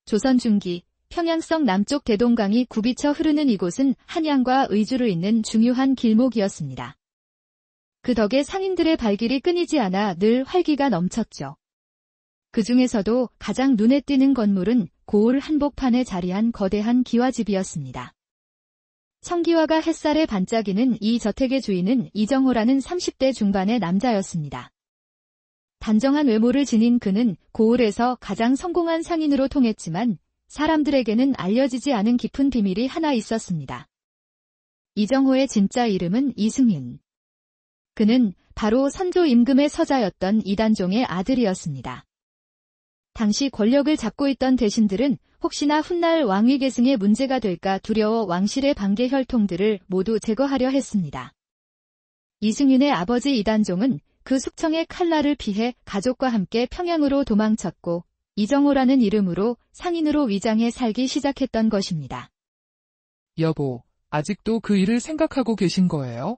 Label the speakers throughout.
Speaker 1: 조선 중기 평양성 남쪽 대동강이 굽이쳐 흐르는 이곳은 한양과 의주를 잇는 중요한 길목이었습니다. 그 덕에 상인들의 발길이 끊이지 않아 늘 활기가 넘쳤죠. 그 중에서도 가장 눈에 띄는 건물은 고을 한복판에 자리한 거대한 기와집이었습니다. 청기와가 햇살에 반짝이는 이 저택의 주인은 이정호라는 30대 중반의 남자였습니다. 단정한 외모를 지닌 그는 고을에서 가장 성공한 상인으로 통했지만 사람들에게는 알려지지 않은 깊은 비밀이 하나 있었습니다. 이정호의 진짜 이름은 이승윤. 그는 바로 선조 임금의 서자였던 이단종의 아들이었습니다. 당시 권력을 잡고 있던 대신들은 혹시나 훗날 왕위 계승에 문제가 될까 두려워 왕실의 반계 혈통들을 모두 제거하려 했습니다. 이승윤의 아버지 이단종은 그 숙청의 칼날을 피해 가족과 함께 평양으로 도망쳤고 이정호라는 이름으로 상인으로 위장해 살기 시작했던 것입니다.
Speaker 2: 여보, 아직도 그 일을 생각하고 계신 거예요?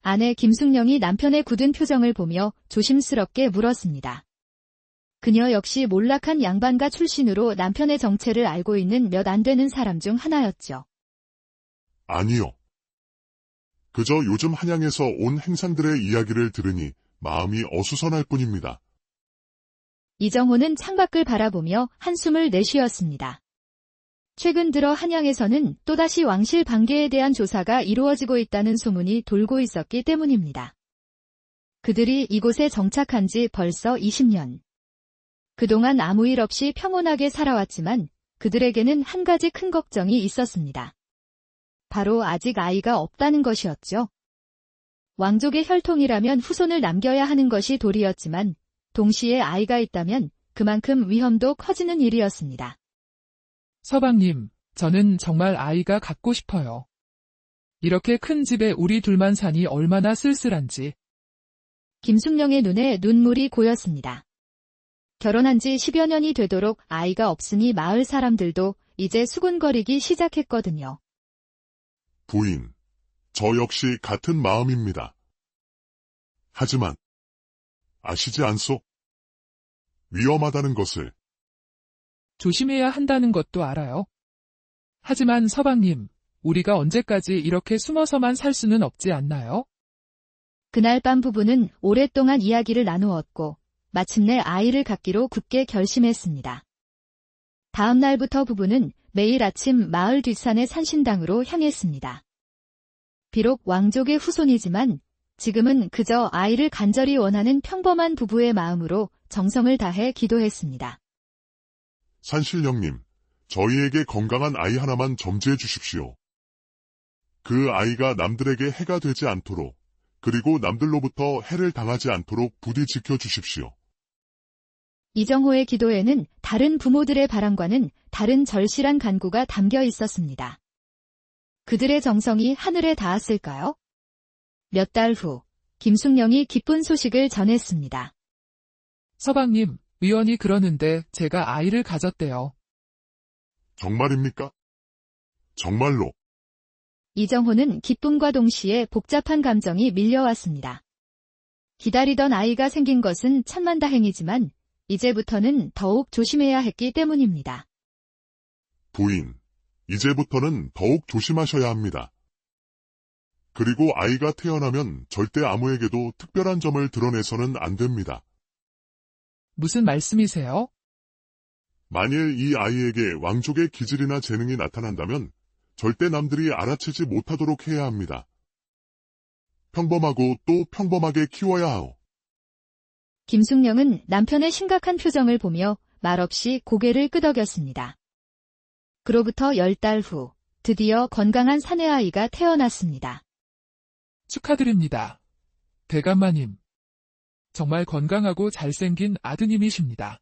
Speaker 1: 아내 김숙령이 남편의 굳은 표정을 보며 조심스럽게 물었습니다. 그녀 역시 몰락한 양반가 출신으로 남편의 정체를 알고 있는 몇 안 되는 사람 중 하나였죠.
Speaker 3: 아니요. 그저 요즘 한양에서 온 행상들의 이야기를 들으니 마음이 어수선할 뿐입니다.
Speaker 1: 이정호는 창밖을 바라보며 한숨을 내쉬었습니다. 최근 들어 한양에서는 또다시 왕실 반계에 대한 조사가 이루어지고 있다는 소문이 돌고 있었기 때문입니다. 그들이 이곳에 정착한 지 벌써 20년. 그동안 아무 일 없이 평온하게 살아왔지만 그들에게는 한 가지 큰 걱정이 있었습니다. 바로 아직 아이가 없다는 것이었죠. 왕족의 혈통이라면 후손을 남겨야 하는 것이 도리였지만 동시에 아이가 있다면 그만큼 위험도 커지는 일이었습니다.
Speaker 2: 서방님, 저는 정말 아이가 갖고 싶어요. 이렇게 큰 집에 우리 둘만 사니 얼마나 쓸쓸한지.
Speaker 1: 김숙령의 눈에 눈물이 고였습니다. 결혼한 지 10여 년이 되도록 아이가 없으니 마을 사람들도 이제 수군거리기 시작했거든요.
Speaker 3: 부인, 저 역시 같은 마음입니다. 하지만 아시지 않소? 위험하다는 것을.
Speaker 2: 조심해야 한다는 것도 알아요. 하지만 서방님, 우리가 언제까지 이렇게 숨어서만 살 수는 없지 않나요?
Speaker 1: 그날 밤 부부는 오랫동안 이야기를 나누었고 마침내 아이를 갖기로 굳게 결심했습니다. 다음 날부터 부부는 매일 아침 마을 뒷산의 산신당으로 향했습니다. 비록 왕족의 후손이지만 지금은 그저 아이를 간절히 원하는 평범한 부부의 마음으로 정성을 다해 기도했습니다.
Speaker 3: 산신령님, 저희에게 건강한 아이 하나만 점지해 주십시오. 그 아이가 남들에게 해가 되지 않도록, 그리고 남들로부터 해를 당하지 않도록 부디 지켜주십시오.
Speaker 1: 이정호의 기도에는 다른 부모들의 바람과는 다른 절실한 간구가 담겨 있었습니다. 그들의 정성이 하늘에 닿았을까요? 몇 달 후, 김숙령이 기쁜 소식을 전했습니다.
Speaker 2: 서방님, 의원이 그러는데 제가 아이를 가졌대요.
Speaker 3: 정말입니까? 정말로.
Speaker 1: 이정호는 기쁨과 동시에 복잡한 감정이 밀려왔습니다. 기다리던 아이가 생긴 것은 천만다행이지만 이제부터는 더욱 조심해야 했기 때문입니다.
Speaker 3: 부인, 이제부터는 더욱 조심하셔야 합니다. 그리고 아이가 태어나면 절대 아무에게도 특별한 점을 드러내서는 안 됩니다.
Speaker 2: 무슨 말씀이세요?
Speaker 3: 만일 이 아이에게 왕족의 기질이나 재능이 나타난다면 절대 남들이 알아채지 못하도록 해야 합니다. 평범하고 또 평범하게 키워야 하오.
Speaker 1: 김숙령은 남편의 심각한 표정을 보며 말없이 고개를 끄덕였습니다. 그로부터 10달 후 드디어 건강한 사내아이가 태어났습니다.
Speaker 2: 축하드립니다. 대감마님. 정말 건강하고 잘생긴 아드님이십니다.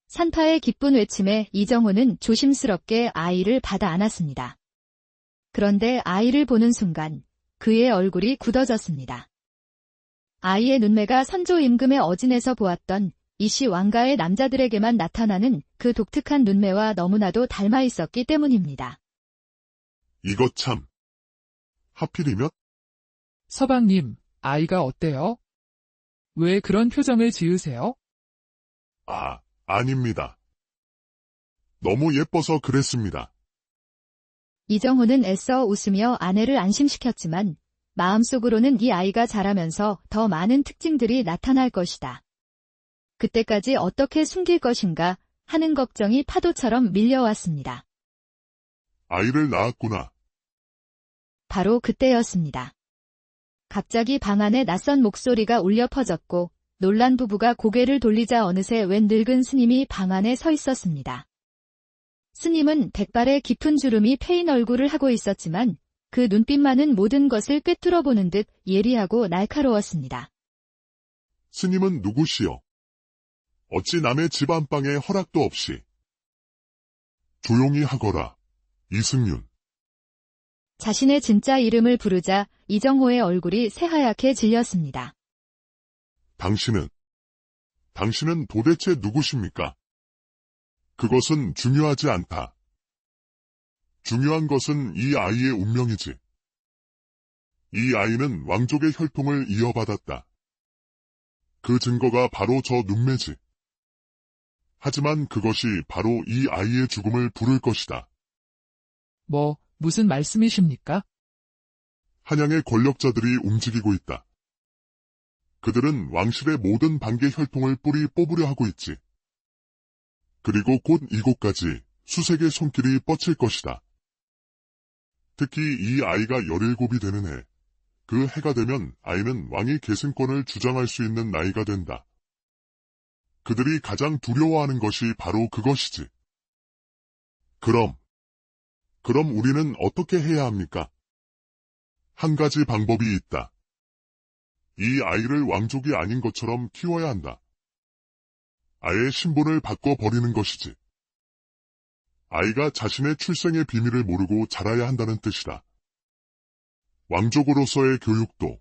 Speaker 1: 산파의 기쁜 외침에 이정호는 조심스럽게 아이를 받아 안았습니다. 그런데 아이를 보는 순간 그의 얼굴이 굳어졌습니다. 아이의 눈매가 선조 임금의 어진에서 보았던 이씨 왕가의 남자들에게만 나타나는 그 독특한 눈매와 너무나도 닮아 있었기 때문입니다.
Speaker 3: 이것 참. 하필이면?
Speaker 2: 서방님, 아이가 어때요? 왜 그런 표정을 지으세요?
Speaker 3: 아닙니다. 너무 예뻐서 그랬습니다.
Speaker 1: 이정호는 애써 웃으며 아내를 안심시켰지만 마음속으로는 이 아이가 자라면서 더 많은 특징들이 나타날 것이다. 그때까지 어떻게 숨길 것인가 하는 걱정이 파도처럼 밀려왔습니다.
Speaker 3: 아이를 낳았구나.
Speaker 1: 바로 그때였습니다. 갑자기 방 안에 낯선 목소리가 울려 퍼졌고 놀란 부부가 고개를 돌리자 어느새 웬 늙은 스님이 방 안에 서 있었습니다. 스님은 백발의 깊은 주름이 패인 얼굴을 하고 있었지만 그 눈빛만은 모든 것을 꿰뚫어 보는 듯 예리하고 날카로웠습니다.
Speaker 3: 스님은 누구시오? 어찌 남의 집 안방에 허락도 없이. 조용히 하거라. 이승윤.
Speaker 1: 자신의 진짜 이름을 부르자 이정호의 얼굴이 새하얗게 질렸습니다.
Speaker 3: 당신은 도대체 누구십니까? 그것은 중요하지 않다. 중요한 것은 이 아이의 운명이지. 이 아이는 왕족의 혈통을 이어받았다. 그 증거가 바로 저 눈매지. 하지만 그것이 바로 이 아이의 죽음을 부를 것이다.
Speaker 2: 무슨 말씀이십니까?
Speaker 3: 한양의 권력자들이 움직이고 있다. 그들은 왕실의 모든 반계 혈통을 뿌리 뽑으려 하고 있지. 그리고 곧 이곳까지 수색의 손길이 뻗칠 것이다. 특히 이 아이가 17이 되는 해, 그 해가 되면 아이는 왕의 계승권을 주장할 수 있는 나이가 된다. 그들이 가장 두려워하는 것이 바로 그것이지. 그럼 우리는 어떻게 해야 합니까? 한 가지 방법이 있다. 이 아이를 왕족이 아닌 것처럼 키워야 한다. 아예 신분을 바꿔버리는 것이지. 아이가 자신의 출생의 비밀을 모르고 자라야 한다는 뜻이다. 왕족으로서의 교육도,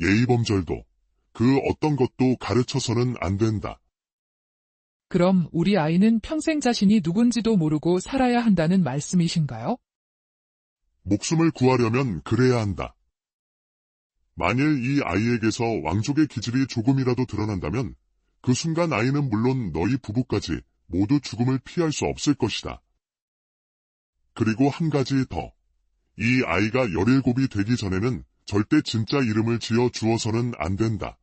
Speaker 3: 예의범절도, 그 어떤 것도 가르쳐서는 안 된다.
Speaker 2: 그럼 우리 아이는 평생 자신이 누군지도 모르고 살아야 한다는 말씀이신가요?
Speaker 3: 목숨을 구하려면 그래야 한다. 만일 이 아이에게서 왕족의 기질이 조금이라도 드러난다면 그 순간 아이는 물론 너희 부부까지 모두 죽음을 피할 수 없을 것이다. 그리고 한 가지 더. 이 아이가 17이 되기 전에는 절대 진짜 이름을 지어 주어서는 안 된다.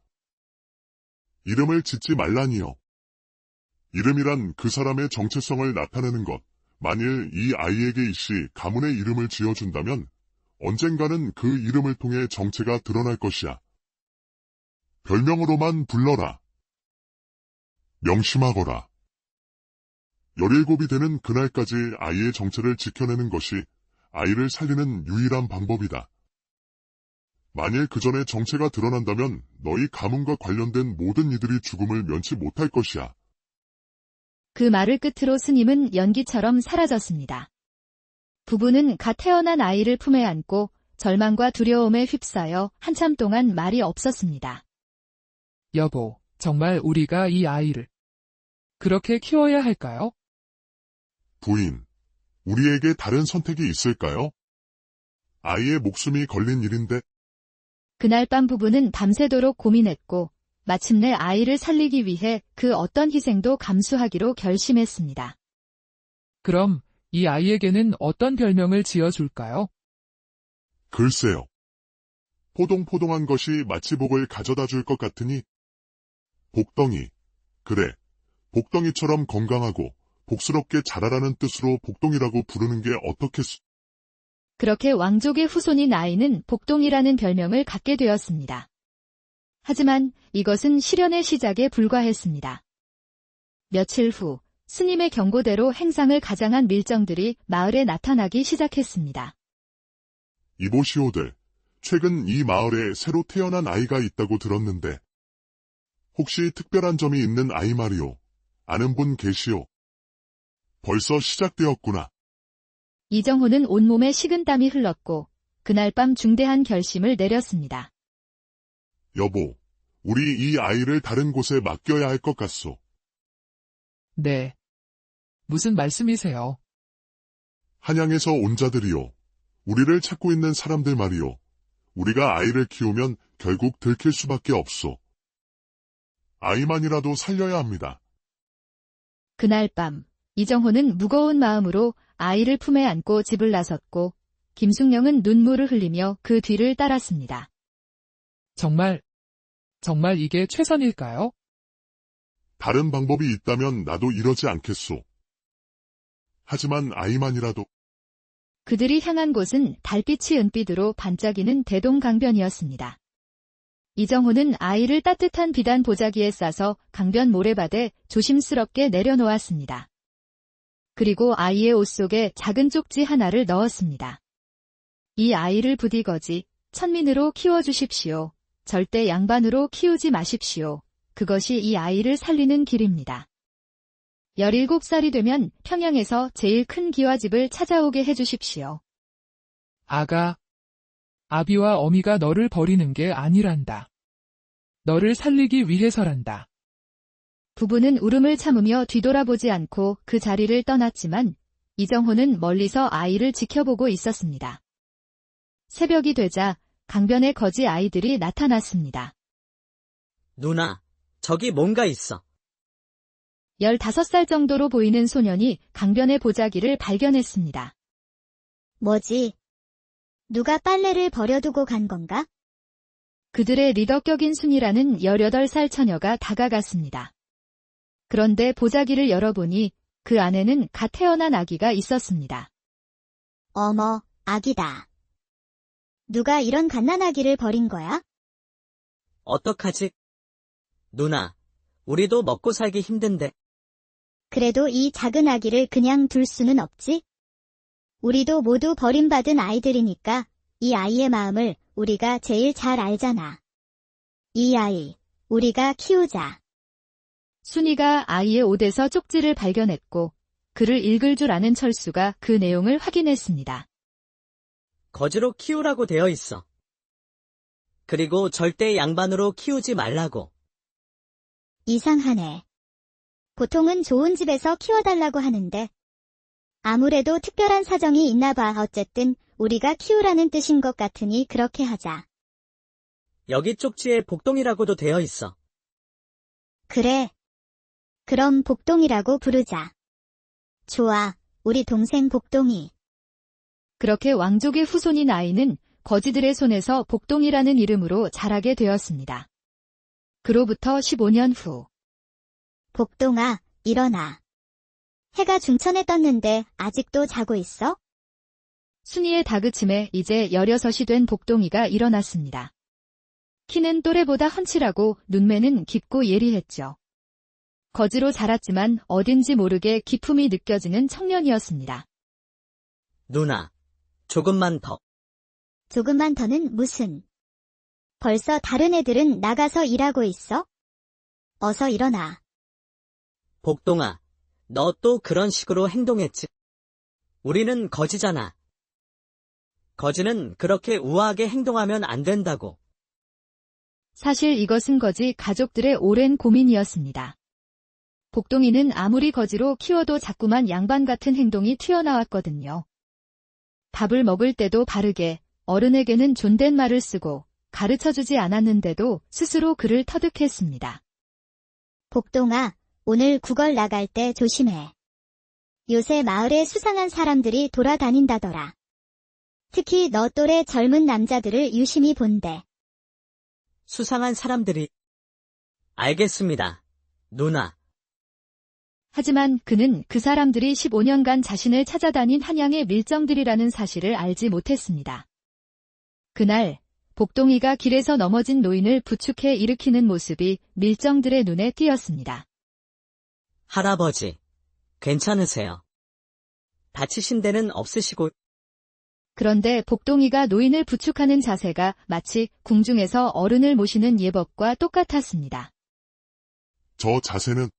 Speaker 3: 이름을 짓지 말라니요. 이름이란 그 사람의 정체성을 나타내는 것. 만일 이 아이에게 이씨 가문의 이름을 지어준다면 언젠가는 그 이름을 통해 정체가 드러날 것이야. 별명으로만 불러라. 명심하거라. 17이 되는 그날까지 아이의 정체를 지켜내는 것이 아이를 살리는 유일한 방법이다. 만일 그 전에 정체가 드러난다면 너희 가문과 관련된 모든 이들이 죽음을 면치 못할 것이야.
Speaker 1: 그 말을 끝으로 스님은 연기처럼 사라졌습니다. 부부는 갓 태어난 아이를 품에 안고 절망과 두려움에 휩싸여 한참 동안 말이 없었습니다.
Speaker 2: 여보, 정말 우리가 이 아이를 그렇게 키워야 할까요?
Speaker 3: 부인, 우리에게 다른 선택이 있을까요? 아이의 목숨이 걸린 일인데.
Speaker 1: 그날 밤 부부는 밤새도록 고민했고 마침내 아이를 살리기 위해 그 어떤 희생도 감수하기로 결심했습니다.
Speaker 2: 그럼 이 아이에게는 어떤 별명을 지어줄까요?
Speaker 3: 글쎄요. 포동포동한 것이 마치 복을 가져다 줄 것 같으니 복덩이. 그래, 복덩이처럼 건강하고 복스럽게 자라라는 뜻으로 복동이라고 부르는 게 어떻겠소?
Speaker 1: 그렇게 왕족의 후손인 아이는 복동이라는 별명을 갖게 되었습니다. 하지만 이것은 실현의 시작에 불과했습니다. 며칠 후 스님의 경고대로 행상을 가장한 밀정들이 마을에 나타나기 시작했습니다.
Speaker 3: 이보시오들, 최근 이 마을에 새로 태어난 아이가 있다고 들었는데 혹시 특별한 점이 있는 아이 말이오? 아는 분 계시오? 벌써 시작되었구나.
Speaker 1: 이정호는 온몸에 식은땀이 흘렀고 그날 밤 중대한 결심을 내렸습니다.
Speaker 3: 여보, 우리 이 아이를 다른 곳에 맡겨야 할 것 같소.
Speaker 2: 네. 무슨 말씀이세요?
Speaker 3: 한양에서 온 자들이요. 우리를 찾고 있는 사람들 말이요. 우리가 아이를 키우면 결국 들킬 수밖에 없소. 아이만이라도 살려야 합니다.
Speaker 1: 그날 밤 이정호는 무거운 마음으로 아이를 품에 안고 집을 나섰고 김숙령은 눈물을 흘리며 그 뒤를 따랐습니다.
Speaker 2: 정말 이게 최선일까요?
Speaker 3: 다른 방법이 있다면 나도 이러지 않겠소. 하지만 아이만이라도
Speaker 1: 그들이 향한 곳은 달빛이 은빛으로 반짝이는 대동강변이었습니다. 이정호는 아이를 따뜻한 비단 보자기에 싸서 강변 모래밭에 조심스럽게 내려놓았습니다. 그리고 아이의 옷 속에 작은 쪽지 하나를 넣었습니다. 이 아이를 부디 거지, 천민으로 키워주십시오. 절대 양반으로 키우지 마십시오. 그것이 이 아이를 살리는 길입니다. 17살이 되면 평양에서 제일 큰 기와집을 찾아오게 해주십시오.
Speaker 2: 아비와 어미가 너를 버리는 게 아니란다. 너를 살리기 위해서란다.
Speaker 1: 부부는 울음을 참으며 뒤돌아보지 않고 그 자리를 떠났지만 이정호는 멀리서 아이를 지켜보고 있었습니다. 새벽이 되자 강변에 거지 아이들이 나타났습니다.
Speaker 4: 누나, 저기 뭔가 있어.
Speaker 1: 15살 정도로 보이는 소년이 강변의 보자기를 발견했습니다.
Speaker 5: 뭐지? 누가 빨래를 버려두고 간 건가?
Speaker 1: 그들의 리더격인 순이라는 18살 처녀가 다가갔습니다. 그런데 보자기를 열어보니 그 안에는 갓 태어난 아기가 있었습니다.
Speaker 5: 어머, 아기다. 누가 이런 갓난아기를 버린 거야?
Speaker 4: 어떡하지? 누나, 우리도 먹고 살기 힘든데.
Speaker 5: 그래도 이 작은 아기를 그냥 둘 수는 없지? 우리도 모두 버림받은 아이들이니까 이 아이의 마음을 우리가 제일 잘 알잖아. 이 아이, 우리가 키우자.
Speaker 1: 순이가 아이의 옷에서 쪽지를 발견했고 글을 읽을 줄 아는 철수가 그 내용을 확인했습니다.
Speaker 4: 거지로 키우라고 되어 있어. 그리고 절대 양반으로 키우지 말라고.
Speaker 5: 이상하네. 보통은 좋은 집에서 키워달라고 하는데 아무래도 특별한 사정이 있나 봐. 어쨌든 우리가 키우라는 뜻인 것 같으니 그렇게 하자.
Speaker 4: 여기 쪽지에 복동이라고도 되어 있어.
Speaker 5: 그래. 그럼 복동이라고 부르자. 좋아, 우리 동생 복동이.
Speaker 1: 그렇게 왕족의 후손인 아이는 거지들의 손에서 복동이라는 이름으로 자라게 되었습니다. 그로부터 15년 후
Speaker 5: 복동아, 일어나. 해가 중천에 떴는데 아직도 자고 있어?
Speaker 1: 순이의 다그침에 이제 16이 된 복동이가 일어났습니다. 키는 또래보다 훤칠하고 눈매는 깊고 예리했죠. 거지로 자랐지만 어딘지 모르게 기품이 느껴지는 청년이었습니다.
Speaker 4: 누나, 조금만 더.
Speaker 5: 조금만 더는 무슨? 벌써 다른 애들은 나가서 일하고 있어? 어서 일어나.
Speaker 4: 복동아, 너 또 그런 식으로 행동했지. 우리는 거지잖아. 거지는 그렇게 우아하게 행동하면 안 된다고.
Speaker 1: 사실 이것은 거지 가족들의 오랜 고민이었습니다. 복동이는 아무리 거지로 키워도 자꾸만 양반 같은 행동이 튀어나왔거든요. 밥을 먹을 때도 바르게, 어른에게는 존댓말을 쓰고 가르쳐주지 않았는데도 스스로 그를 터득했습니다.
Speaker 5: 복동아, 오늘 구걸 나갈 때 조심해. 요새 마을에 수상한 사람들이 돌아다닌다더라. 특히 너 또래 젊은 남자들을 유심히 본대.
Speaker 4: 수상한 사람들이. 알겠습니다, 누나.
Speaker 1: 하지만 그는 그 사람들이 15년간 자신을 찾아다닌 한양의 밀정들이라는 사실을 알지 못했습니다. 그날 복동이가 길에서 넘어진 노인을 부축해 일으키는 모습이 밀정들의 눈에 띄었습니다.
Speaker 4: 할아버지, 괜찮으세요? 다치신 데는 없으시고.
Speaker 1: 그런데 복동이가 노인을 부축하는 자세가 마치 궁중에서 어른을 모시는 예법과 똑같았습니다.
Speaker 3: 저 자세는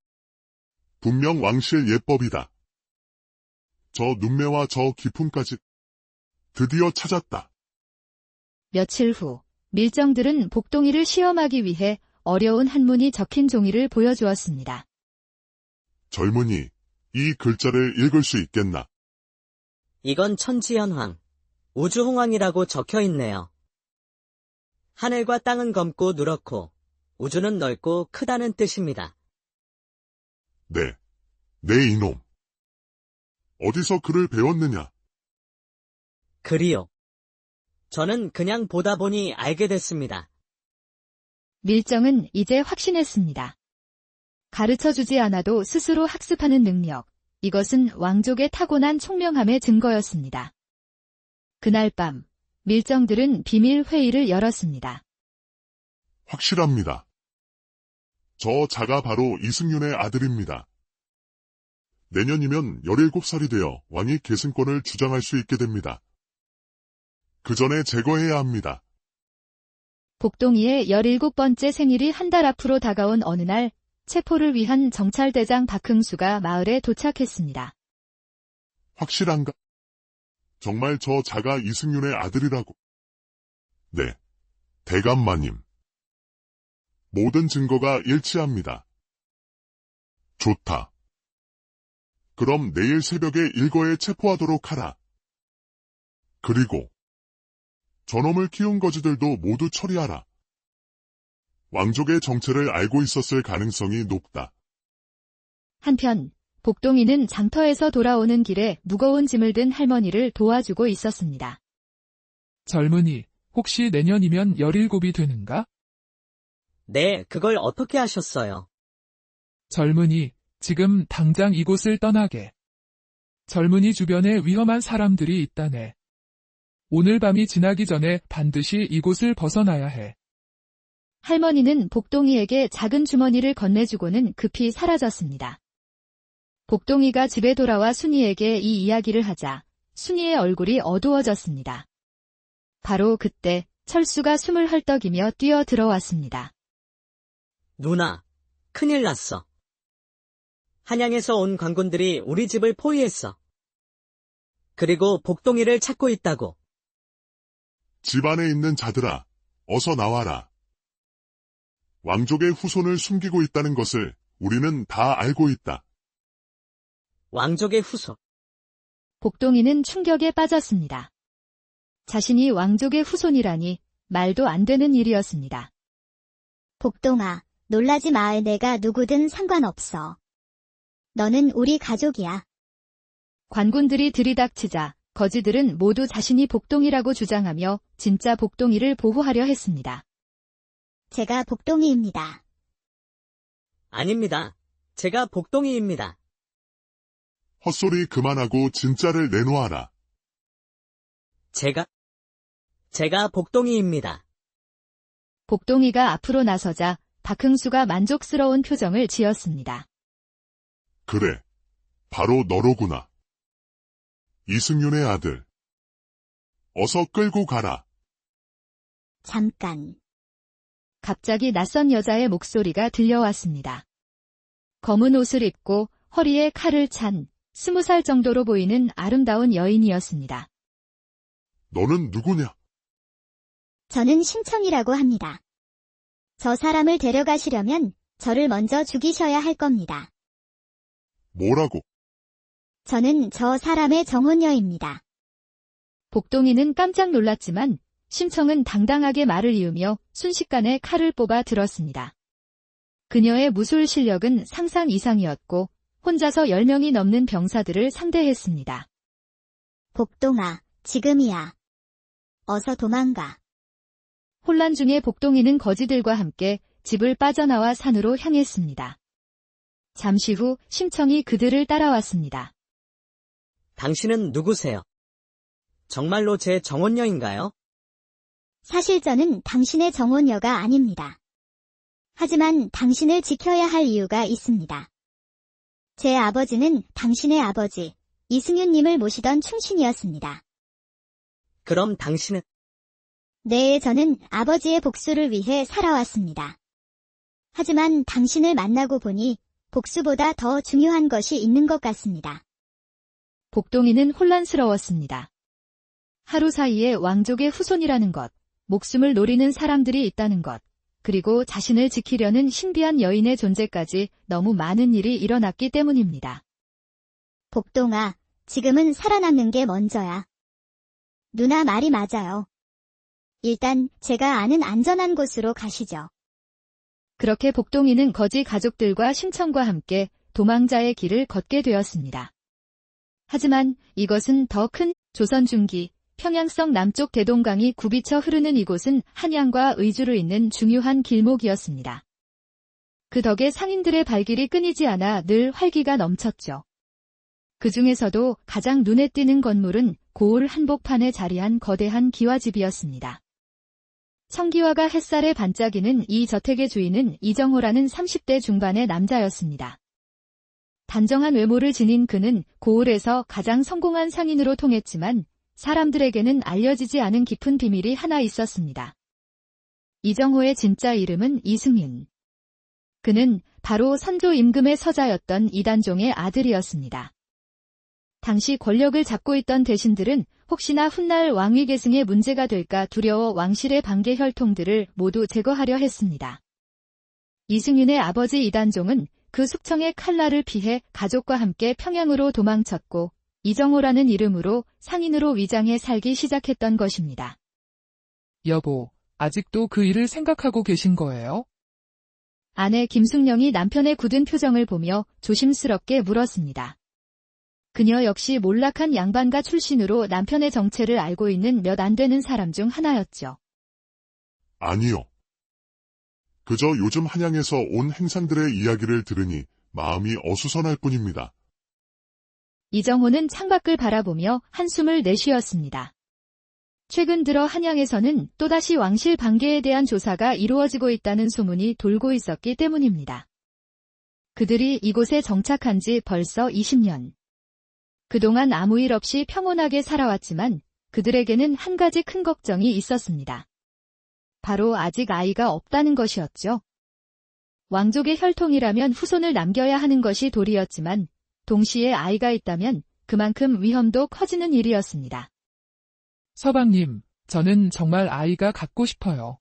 Speaker 3: 분명 왕실 예법이다. 저 눈매와 저 기품까지 드디어 찾았다.
Speaker 1: 며칠 후 밀정들은 복동이를 시험하기 위해 어려운 한문이 적힌 종이를 보여주었습니다.
Speaker 3: 젊은이, 이 글자를 읽을 수 있겠나?
Speaker 4: 이건 천지현황, 우주홍황이라고 적혀 있네요. 하늘과 땅은 검고 누렇고 우주는 넓고 크다는 뜻입니다.
Speaker 3: 네, 네 이놈. 어디서 글을 배웠느냐?
Speaker 4: 글이요. 저는 그냥 보다 보니 알게 됐습니다.
Speaker 1: 밀정은 이제 확신했습니다. 가르쳐주지 않아도 스스로 학습하는 능력, 이것은 왕족의 타고난 총명함의 증거였습니다. 그날 밤, 밀정들은 비밀 회의를 열었습니다.
Speaker 3: 확실합니다. 저 자가 바로 이승윤의 아들입니다. 내년이면 17살이 되어 왕위 계승권을 주장할 수 있게 됩니다. 그 전에 제거해야 합니다.
Speaker 1: 복동이의 17번째 생일이 한 달 앞으로 다가온 어느 날, 체포를 위한 정찰대장 박흥수가 마을에 도착했습니다.
Speaker 3: 확실한가? 정말 저 자가 이승윤의 아들이라고. 네, 대감마님. 모든 증거가 일치합니다. 좋다. 그럼 내일 새벽에 일거에 체포하도록 하라. 그리고 저놈을 키운 거지들도 모두 처리하라. 왕족의 정체를 알고 있었을 가능성이 높다.
Speaker 1: 한편, 복동이는 장터에서 돌아오는 길에 무거운 짐을 든 할머니를 도와주고 있었습니다.
Speaker 2: 젊은이, 혹시 내년이면 17이 되는가?
Speaker 4: 네, 그걸 어떻게 하셨어요?
Speaker 2: 젊은이, 지금 당장 이곳을 떠나게. 젊은이 주변에 위험한 사람들이 있다네. 오늘 밤이 지나기 전에 반드시 이곳을 벗어나야 해.
Speaker 1: 할머니는 복동이에게 작은 주머니를 건네주고는 급히 사라졌습니다. 복동이가 집에 돌아와 순이에게 이 이야기를 하자 순이의 얼굴이 어두워졌습니다. 바로 그때 철수가 숨을 헐떡이며 뛰어 들어왔습니다.
Speaker 4: 누나, 큰일 났어. 한양에서 온 관군들이 우리 집을 포위했어. 그리고 복동이를 찾고 있다고.
Speaker 3: 집 안에 있는 자들아, 어서 나와라. 왕족의 후손을 숨기고 있다는 것을 우리는 다 알고 있다.
Speaker 4: 왕족의 후손.
Speaker 1: 복동이는 충격에 빠졌습니다. 자신이 왕족의 후손이라니 말도 안 되는 일이었습니다.
Speaker 5: 복동아, 놀라지 마. 내가 누구든 상관없어. 너는 우리 가족이야.
Speaker 1: 관군들이 들이닥치자 거지들은 모두 자신이 복동이라고 주장하며 진짜 복동이를 보호하려 했습니다.
Speaker 5: 제가 복동이입니다.
Speaker 4: 아닙니다. 제가 복동이입니다.
Speaker 3: 헛소리 그만하고 진짜를 내놓아라.
Speaker 4: 제가 복동이입니다.
Speaker 1: 복동이가 앞으로 나서자 박흥수가 만족스러운 표정을 지었습니다.
Speaker 3: 그래, 바로 너로구나. 이승윤의 아들. 어서 끌고 가라.
Speaker 5: 잠깐.
Speaker 1: 갑자기 낯선 여자의 목소리가 들려왔습니다. 검은 옷을 입고 허리에 칼을 찬 20살 정도로 보이는 아름다운 여인이었습니다.
Speaker 3: 너는 누구냐?
Speaker 5: 저는 심청이라고 합니다. 저 사람을 데려가시려면 저를 먼저 죽이셔야 할 겁니다.
Speaker 3: 뭐라고?
Speaker 5: 저는 저 사람의 정혼녀입니다.
Speaker 1: 복동이는 깜짝 놀랐지만 심청은 당당하게 말을 이으며 순식간에 칼을 뽑아 들었습니다. 그녀의 무술 실력은 상상 이상이었고 혼자서 10명이 넘는 병사들을 상대했습니다.
Speaker 5: 복동아, 지금이야. 어서 도망가.
Speaker 1: 혼란 중에 복동이는 거지들과 함께 집을 빠져나와 산으로 향했습니다. 잠시 후 심청이 그들을 따라왔습니다.
Speaker 4: 당신은 누구세요? 정말로 제 정혼녀인가요?
Speaker 5: 사실 저는 당신의 정혼녀가 아닙니다. 하지만 당신을 지켜야 할 이유가 있습니다. 제 아버지는 당신의 아버지, 이승윤님을 모시던 충신이었습니다.
Speaker 4: 그럼 당신은?
Speaker 5: 네, 저는 아버지의 복수를 위해 살아왔습니다. 하지만 당신을 만나고 보니 복수보다 더 중요한 것이 있는 것 같습니다.
Speaker 1: 복동이는 혼란스러웠습니다. 하루 사이에 왕족의 후손이라는 것, 목숨을 노리는 사람들이 있다는 것, 그리고 자신을 지키려는 신비한 여인의 존재까지 너무 많은 일이 일어났기 때문입니다.
Speaker 5: 복동아, 지금은 살아남는 게 먼저야. 누나 말이 맞아요. 일단 제가 아는 안전한 곳으로 가시죠.
Speaker 1: 그렇게 복동이는 거지 가족들과 심청과 함께 도망자의 길을 걷게 되었습니다. 하지만 이것은 더 큰 조선 중기 평양성 남쪽 대동강이 굽이쳐 흐르는 이곳은 한양과 의주로 있는 중요한 길목이었습니다. 그 덕에 상인들의 발길이 끊이지 않아 늘 활기가 넘쳤죠. 그 중에서도 가장 눈에 띄는 건물은 고을 한복판에 자리한 거대한 기와집이었습니다. 청기와가 햇살에 반짝이는 이 저택의 주인은 이정호라는 30대 중반의 남자였습니다. 단정한 외모를 지닌 그는 고을에서 가장 성공한 상인으로 통했지만 사람들에게는 알려지지 않은 깊은 비밀이 하나 있었습니다. 이정호의 진짜 이름은 이승윤. 그는 바로 선조 임금의 서자였던 이단종의 아들이었습니다. 당시 권력을 잡고 있던 대신들은 혹시나 훗날 왕위 계승에 문제가 될까 두려워 왕실의 반계 혈통들을 모두 제거하려 했습니다. 이승윤의 아버지 이단종은 그 숙청의 칼날을 피해 가족과 함께 평양으로 도망쳤고 이정호라는 이름으로 상인으로 위장해 살기 시작했던 것입니다.
Speaker 2: 여보, 아직도 그 일을 생각하고 계신 거예요?
Speaker 1: 아내 김숙령이 남편의 굳은 표정을 보며 조심스럽게 물었습니다. 그녀 역시 몰락한 양반가 출신으로 남편의 정체를 알고 있는 몇 안 되는 사람 중 하나였죠.
Speaker 3: 아니요. 그저 요즘 한양에서 온 행상들의 이야기를 들으니 마음이 어수선할 뿐입니다.
Speaker 1: 이정호는 창밖을 바라보며 한숨을 내쉬었습니다. 최근 들어 한양에서는 또다시 왕실 반계에 대한 조사가 이루어지고 있다는 소문이 돌고 있었기 때문입니다. 그들이 이곳에 정착한 지 벌써 20년. 그동안 아무 일 없이 평온하게 살아왔지만 그들에게는 한 가지 큰 걱정이 있었습니다. 바로 아직 아이가 없다는 것이었죠. 왕족의 혈통이라면 후손을 남겨야 하는 것이 도리였지만 동시에 아이가 있다면 그만큼 위험도 커지는 일이었습니다.
Speaker 2: 서방님, 저는 정말 아이가 갖고 싶어요.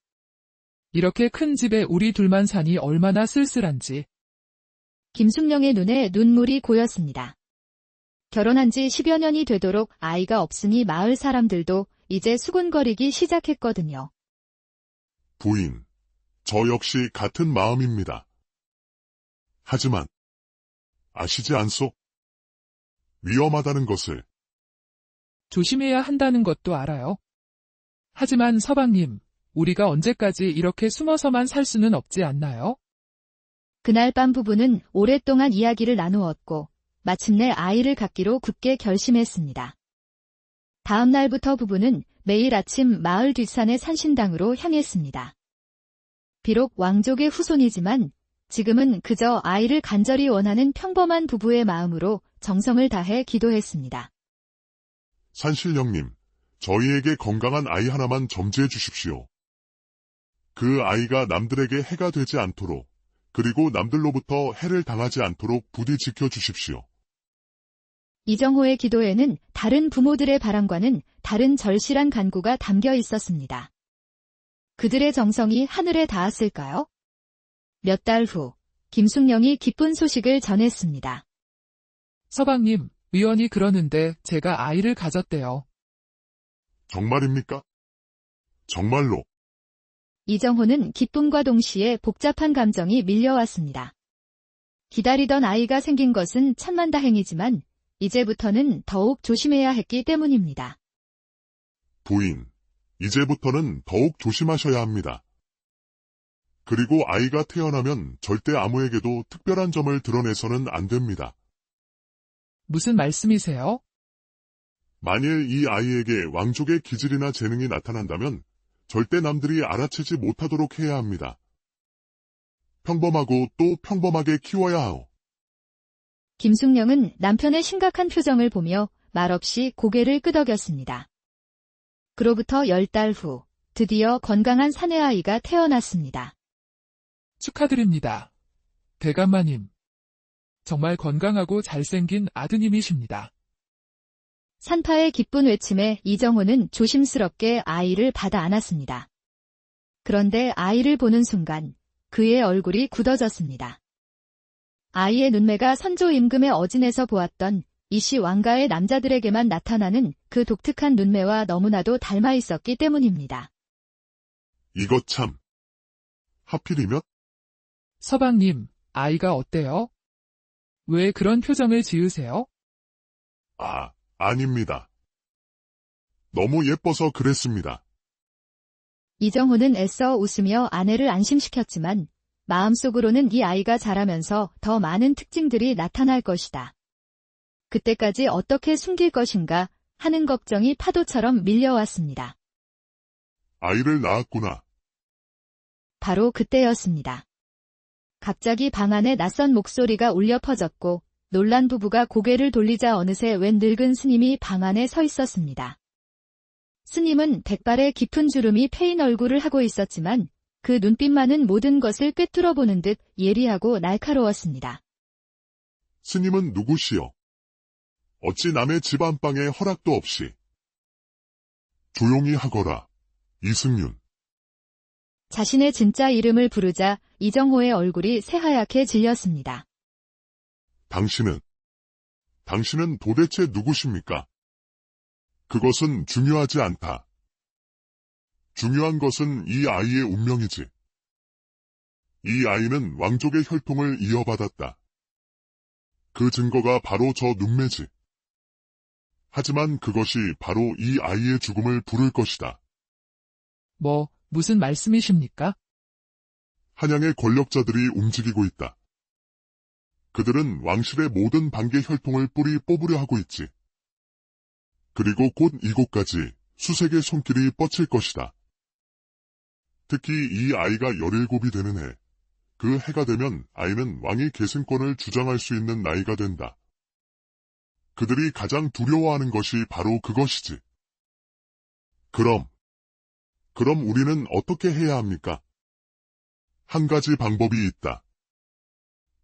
Speaker 2: 이렇게 큰 집에 우리 둘만 사니 얼마나 쓸쓸한지.
Speaker 1: 김숙령의 눈에 눈물이 고였습니다. 결혼한 지 10여 년이 되도록 아이가 없으니 마을 사람들도 이제 수군거리기 시작했거든요.
Speaker 3: 부인, 저 역시 같은 마음입니다. 하지만 아시지 않소? 위험하다는 것을.
Speaker 2: 조심해야 한다는 것도 알아요. 하지만 서방님, 우리가 언제까지 이렇게 숨어서만 살 수는 없지 않나요?
Speaker 1: 그날 밤 부부는 오랫동안 이야기를 나누었고 마침내 아이를 갖기로 굳게 결심했습니다. 다음 날부터 부부는 매일 아침 마을 뒷산의 산신당으로 향했습니다. 비록 왕족의 후손이지만 지금은 그저 아이를 간절히 원하는 평범한 부부의 마음으로 정성을 다해 기도했습니다.
Speaker 3: 산신령님, 저희에게 건강한 아이 하나만 점지해 주십시오. 그 아이가 남들에게 해가 되지 않도록, 그리고 남들로부터 해를 당하지 않도록 부디 지켜주십시오.
Speaker 1: 이정호의 기도에는 다른 부모들의 바람과는 다른 절실한 간구가 담겨 있었습니다. 그들의 정성이 하늘에 닿았을까요? 몇 달 후, 김숙령이 기쁜 소식을 전했습니다.
Speaker 2: 서방님, 의원이 그러는데 제가 아이를 가졌대요.
Speaker 3: 정말입니까? 정말로.
Speaker 1: 이정호는 기쁨과 동시에 복잡한 감정이 밀려왔습니다. 기다리던 아이가 생긴 것은 천만다행이지만 이제부터는 더욱 조심해야 했기 때문입니다.
Speaker 3: 부인, 이제부터는 더욱 조심하셔야 합니다. 그리고 아이가 태어나면 절대 아무에게도 특별한 점을 드러내서는 안 됩니다.
Speaker 2: 무슨 말씀이세요?
Speaker 3: 만일 이 아이에게 왕족의 기질이나 재능이 나타난다면 절대 남들이 알아채지 못하도록 해야 합니다. 평범하고 또 평범하게 키워야 하오.
Speaker 1: 김숙령은 남편의 심각한 표정을 보며 말없이 고개를 끄덕였습니다. 그로부터 10달 후 드디어 건강한 사내아이가 태어났습니다.
Speaker 2: 축하드립니다. 대감마님. 정말 건강하고 잘생긴 아드님이십니다.
Speaker 1: 산파의 기쁜 외침에 이정호는 조심스럽게 아이를 받아 안았습니다. 그런데 아이를 보는 순간 그의 얼굴이 굳어졌습니다. 아이의 눈매가 선조 임금의 어진에서 보았던 이씨 왕가의 남자들에게만 나타나는 그 독특한 눈매와 너무나도 닮아 있었기 때문입니다.
Speaker 3: 이것 참. 하필이면?
Speaker 2: 서방님, 아이가 어때요? 왜 그런 표정을 지으세요?
Speaker 3: 아닙니다. 너무 예뻐서 그랬습니다.
Speaker 1: 이정호는 애써 웃으며 아내를 안심시켰지만 마음속으로는 이 아이가 자라면서 더 많은 특징들이 나타날 것이다. 그때까지 어떻게 숨길 것인가 하는 걱정이 파도처럼 밀려왔습니다.
Speaker 3: 아이를 낳았구나.
Speaker 1: 바로 그때였습니다. 갑자기 방 안에 낯선 목소리가 울려 퍼졌고 놀란 부부가 고개를 돌리자 어느새 웬 늙은 스님이 방 안에 서 있었습니다. 스님은 백발의 깊은 주름이 패인 얼굴을 하고 있었지만 그 눈빛만은 모든 것을 꿰뚫어 보는 듯 예리하고 날카로웠습니다.
Speaker 3: 스님은 누구시오? 어찌 남의 집 안방에 허락도 없이. 조용히 하거라. 이승윤.
Speaker 1: 자신의 진짜 이름을 부르자 이정호의 얼굴이 새하얗게 질렸습니다.
Speaker 3: 당신은 도대체 누구십니까? 그것은 중요하지 않다. 중요한 것은 이 아이의 운명이지. 이 아이는 왕족의 혈통을 이어받았다. 그 증거가 바로 저 눈매지. 하지만 그것이 바로 이 아이의 죽음을 부를 것이다.
Speaker 2: 무슨 말씀이십니까?
Speaker 3: 한양의 권력자들이 움직이고 있다. 그들은 왕실의 모든 반계 혈통을 뿌리 뽑으려 하고 있지. 그리고 곧 이곳까지 수색의 손길이 뻗칠 것이다. 특히 이 아이가 17이 되는 해, 그 해가 되면 아이는 왕의 계승권을 주장할 수 있는 나이가 된다. 그들이 가장 두려워하는 것이 바로 그것이지. 그럼 우리는 어떻게 해야 합니까? 한 가지 방법이 있다.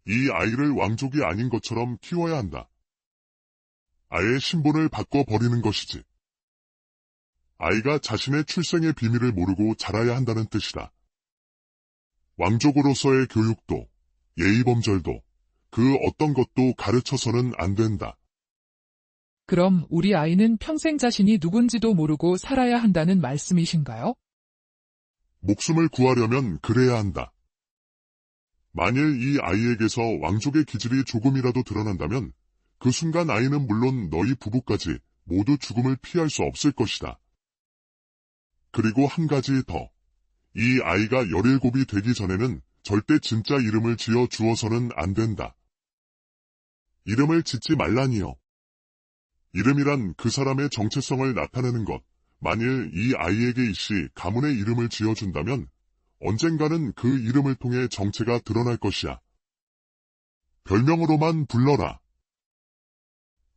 Speaker 3: 이 아이를 왕족이 아닌 것처럼 키워야 한다. 아예 신분을 바꿔버리는 것이지. 아이가 자신의 출생의 비밀을 모르고 자라야 한다는 뜻이다. 왕족으로서의 교육도, 예의범절도, 그 어떤 것도 가르쳐서는 안 된다.
Speaker 2: 그럼 우리 아이는 평생 자신이 누군지도 모르고 살아야 한다는 말씀이신가요?
Speaker 3: 목숨을 구하려면 그래야 한다. 만일 이 아이에게서 왕족의 기질이 조금이라도 드러난다면 그 순간 아이는 물론 너희 부부까지 모두 죽음을 피할 수 없을 것이다. 그리고 한 가지 더. 이 아이가 17이 되기 전에는 절대 진짜 이름을 지어 주어서는 안 된다. 이름을 짓지 말라니요. 이름이란 그 사람의 정체성을 나타내는 것. 만일 이 아이에게 이씨 가문의 이름을 지어준다면 언젠가는 그 이름을 통해 정체가 드러날 것이야. 별명으로만 불러라.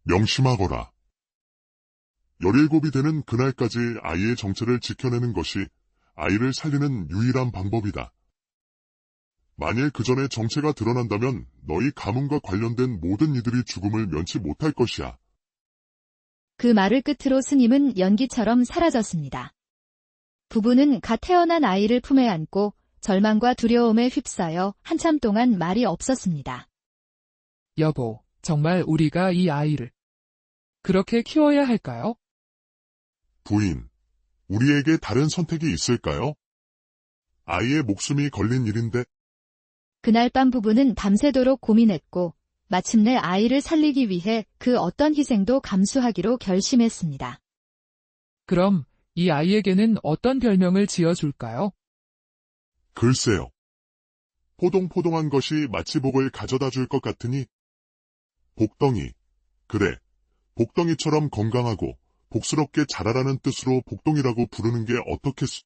Speaker 3: 명심하거라. 17이 되는 그날까지 아이의 정체를 지켜내는 것이 아이를 살리는 유일한 방법이다. 만일 그 전에 정체가 드러난다면 너희 가문과 관련된 모든 이들이 죽음을 면치 못할 것이야.
Speaker 1: 그 말을 끝으로 스님은 연기처럼 사라졌습니다. 부부는 갓 태어난 아이를 품에 안고 절망과 두려움에 휩싸여 한참 동안 말이 없었습니다.
Speaker 2: 여보, 정말 우리가 이 아이를 그렇게 키워야 할까요?
Speaker 3: 부인, 우리에게 다른 선택이 있을까요? 아이의 목숨이 걸린 일인데.
Speaker 1: 그날 밤 부부는 밤새도록 고민했고 마침내 아이를 살리기 위해 그 어떤 희생도 감수하기로 결심했습니다.
Speaker 2: 그럼 이 아이에게는 어떤 별명을 지어줄까요?
Speaker 3: 글쎄요. 포동포동한 것이 마치 복을 가져다 줄 것 같으니 복덩이. 그래, 복덩이처럼 건강하고 복스럽게 자라라는 뜻으로 복동이라고 부르는 게 어떻겠소?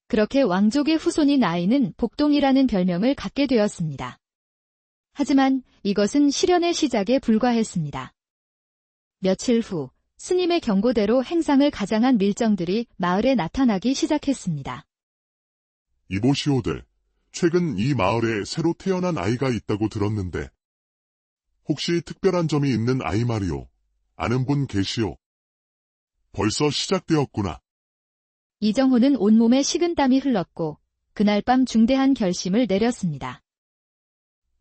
Speaker 1: 그렇게 왕족의 후손인 아이는 복동이라는 별명을 갖게 되었습니다. 하지만 이것은 실현의 시작에 불과했습니다. 며칠 후 스님의 경고대로 행상을 가장한 밀정들이 마을에 나타나기 시작했습니다.
Speaker 3: 이보시오들, 최근 이 마을에 새로 태어난 아이가 있다고 들었는데 혹시 특별한 점이 있는 아이 말이오? 아는 분 계시오? 벌써 시작되었구나.
Speaker 1: 이정호는 온몸에 식은땀이 흘렀고 그날 밤 중대한 결심을 내렸습니다.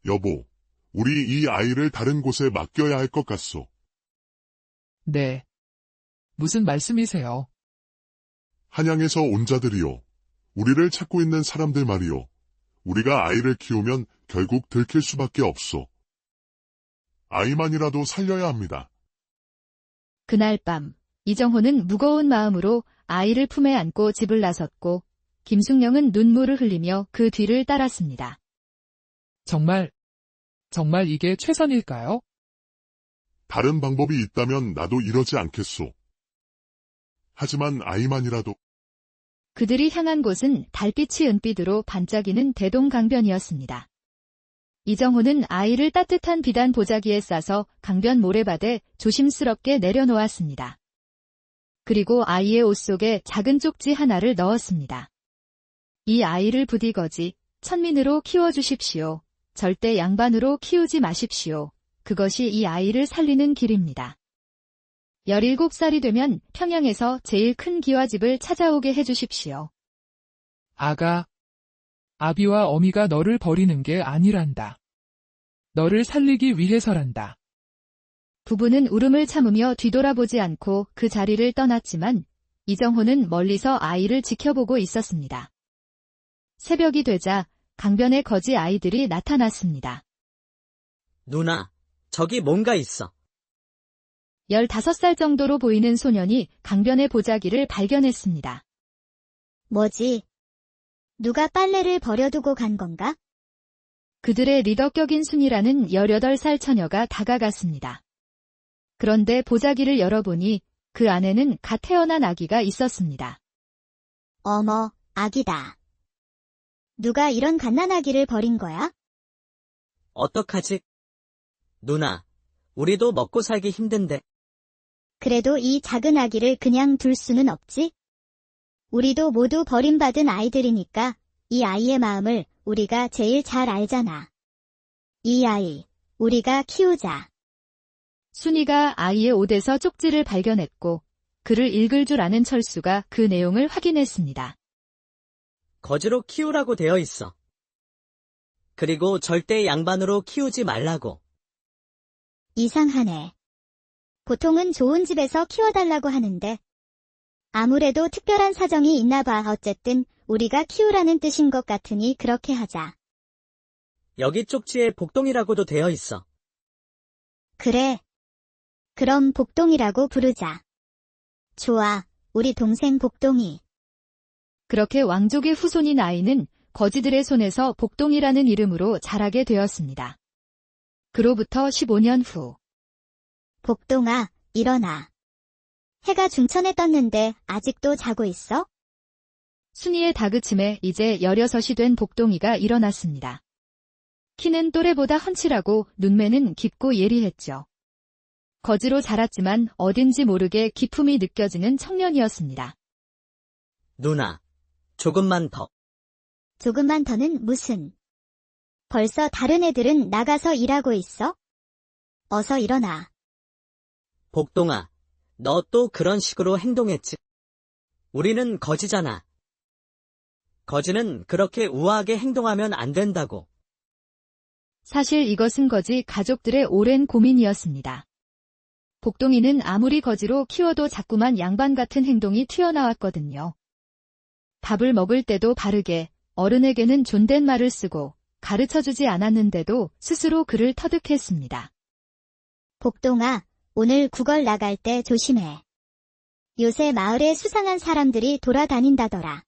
Speaker 3: 여보, 우리 이 아이를 다른 곳에 맡겨야 할 것 같소.
Speaker 2: 네. 무슨 말씀이세요?
Speaker 3: 한양에서 온 자들이요. 우리를 찾고 있는 사람들 말이요. 우리가 아이를 키우면 결국 들킬 수밖에 없소. 아이만이라도 살려야 합니다.
Speaker 1: 그날 밤, 이정호는 무거운 마음으로 아이를 품에 안고 집을 나섰고, 김숙령은 눈물을 흘리며 그 뒤를 따랐습니다.
Speaker 2: 정말 이게 최선일까요?
Speaker 3: 다른 방법이 있다면 나도 이러지 않겠소. 하지만 아이만이라도
Speaker 1: 그들이 향한 곳은 달빛이 은빛으로 반짝이는 대동강변이었습니다. 이정호는 아이를 따뜻한 비단 보자기에 싸서 강변 모래밭에 조심스럽게 내려놓았습니다. 그리고 아이의 옷 속에 작은 쪽지 하나를 넣었습니다. 이 아이를 부디거지 천민으로 키워주십시오. 절대 양반으로 키우지 마십시오. 그것이 이 아이를 살리는 길입니다. 17살이 되면 평양에서 제일 큰 기와집을 찾아오게 해주십시오.
Speaker 2: 아비와 어미가 너를 버리는 게 아니란다. 너를 살리기 위해서란다.
Speaker 1: 부부는 울음을 참으며 뒤돌아보지 않고 그 자리를 떠났지만 이정호는 멀리서 아이를 지켜보고 있었습니다. 새벽이 되자 강변에 거지 아이들이 나타났습니다.
Speaker 4: 누나, 저기 뭔가 있어.
Speaker 1: 15살 정도로 보이는 소년이 강변의 보자기를 발견했습니다.
Speaker 5: 뭐지? 누가 빨래를 버려두고 간 건가?
Speaker 1: 그들의 리더격인 순이라는 18살 처녀가 다가갔습니다. 그런데 보자기를 열어보니 그 안에는 갓 태어난 아기가 있었습니다.
Speaker 5: 어머, 아기다. 누가 이런 갓난아기를 버린 거야?
Speaker 4: 어떡하지? 누나, 우리도 먹고 살기 힘든데.
Speaker 5: 그래도 이 작은 아기를 그냥 둘 수는 없지? 우리도 모두 버림받은 아이들이니까 이 아이의 마음을 우리가 제일 잘 알잖아. 이 아이, 우리가 키우자.
Speaker 1: 순이가 아이의 옷에서 쪽지를 발견했고 글을 읽을 줄 아는 철수가 그 내용을 확인했습니다.
Speaker 4: 거지로 키우라고 되어 있어. 그리고 절대 양반으로 키우지 말라고.
Speaker 5: 이상하네. 보통은 좋은 집에서 키워달라고 하는데 아무래도 특별한 사정이 있나 봐. 어쨌든 우리가 키우라는 뜻인 것 같으니 그렇게 하자.
Speaker 4: 여기 쪽지에 복동이라고도 되어 있어.
Speaker 5: 그래. 그럼 복동이라고 부르자. 좋아, 우리 동생 복동이.
Speaker 1: 그렇게 왕족의 후손인 아이는 거지들의 손에서 복동이라는 이름으로 자라게 되었습니다. 그로부터 15년 후.
Speaker 5: 복동아, 일어나. 해가 중천에 떴는데 아직도 자고 있어?
Speaker 1: 순이의 다그침에 이제 16이 된 복동이가 일어났습니다. 키는 또래보다 훤칠하고 눈매는 깊고 예리했죠. 거지로 자랐지만 어딘지 모르게 기품이 느껴지는 청년이었습니다.
Speaker 4: 누나, 조금만 더.
Speaker 5: 조금만 더는 무슨? 벌써 다른 애들은 나가서 일하고 있어? 어서 일어나.
Speaker 4: 복동아, 너 또 그런 식으로 행동했지? 우리는 거지잖아. 거지는 그렇게 우아하게 행동하면 안 된다고.
Speaker 1: 사실 이것은 거지 가족들의 오랜 고민이었습니다. 복동이는 아무리 거지로 키워도 자꾸만 양반 같은 행동이 튀어나왔거든요. 밥을 먹을 때도 바르게, 어른에게는 존댓말을 쓰고 가르쳐주지 않았는데도 스스로 그를 터득했습니다.
Speaker 5: 복동아, 오늘 구걸 나갈 때 조심해. 요새 마을에 수상한 사람들이 돌아다닌다더라.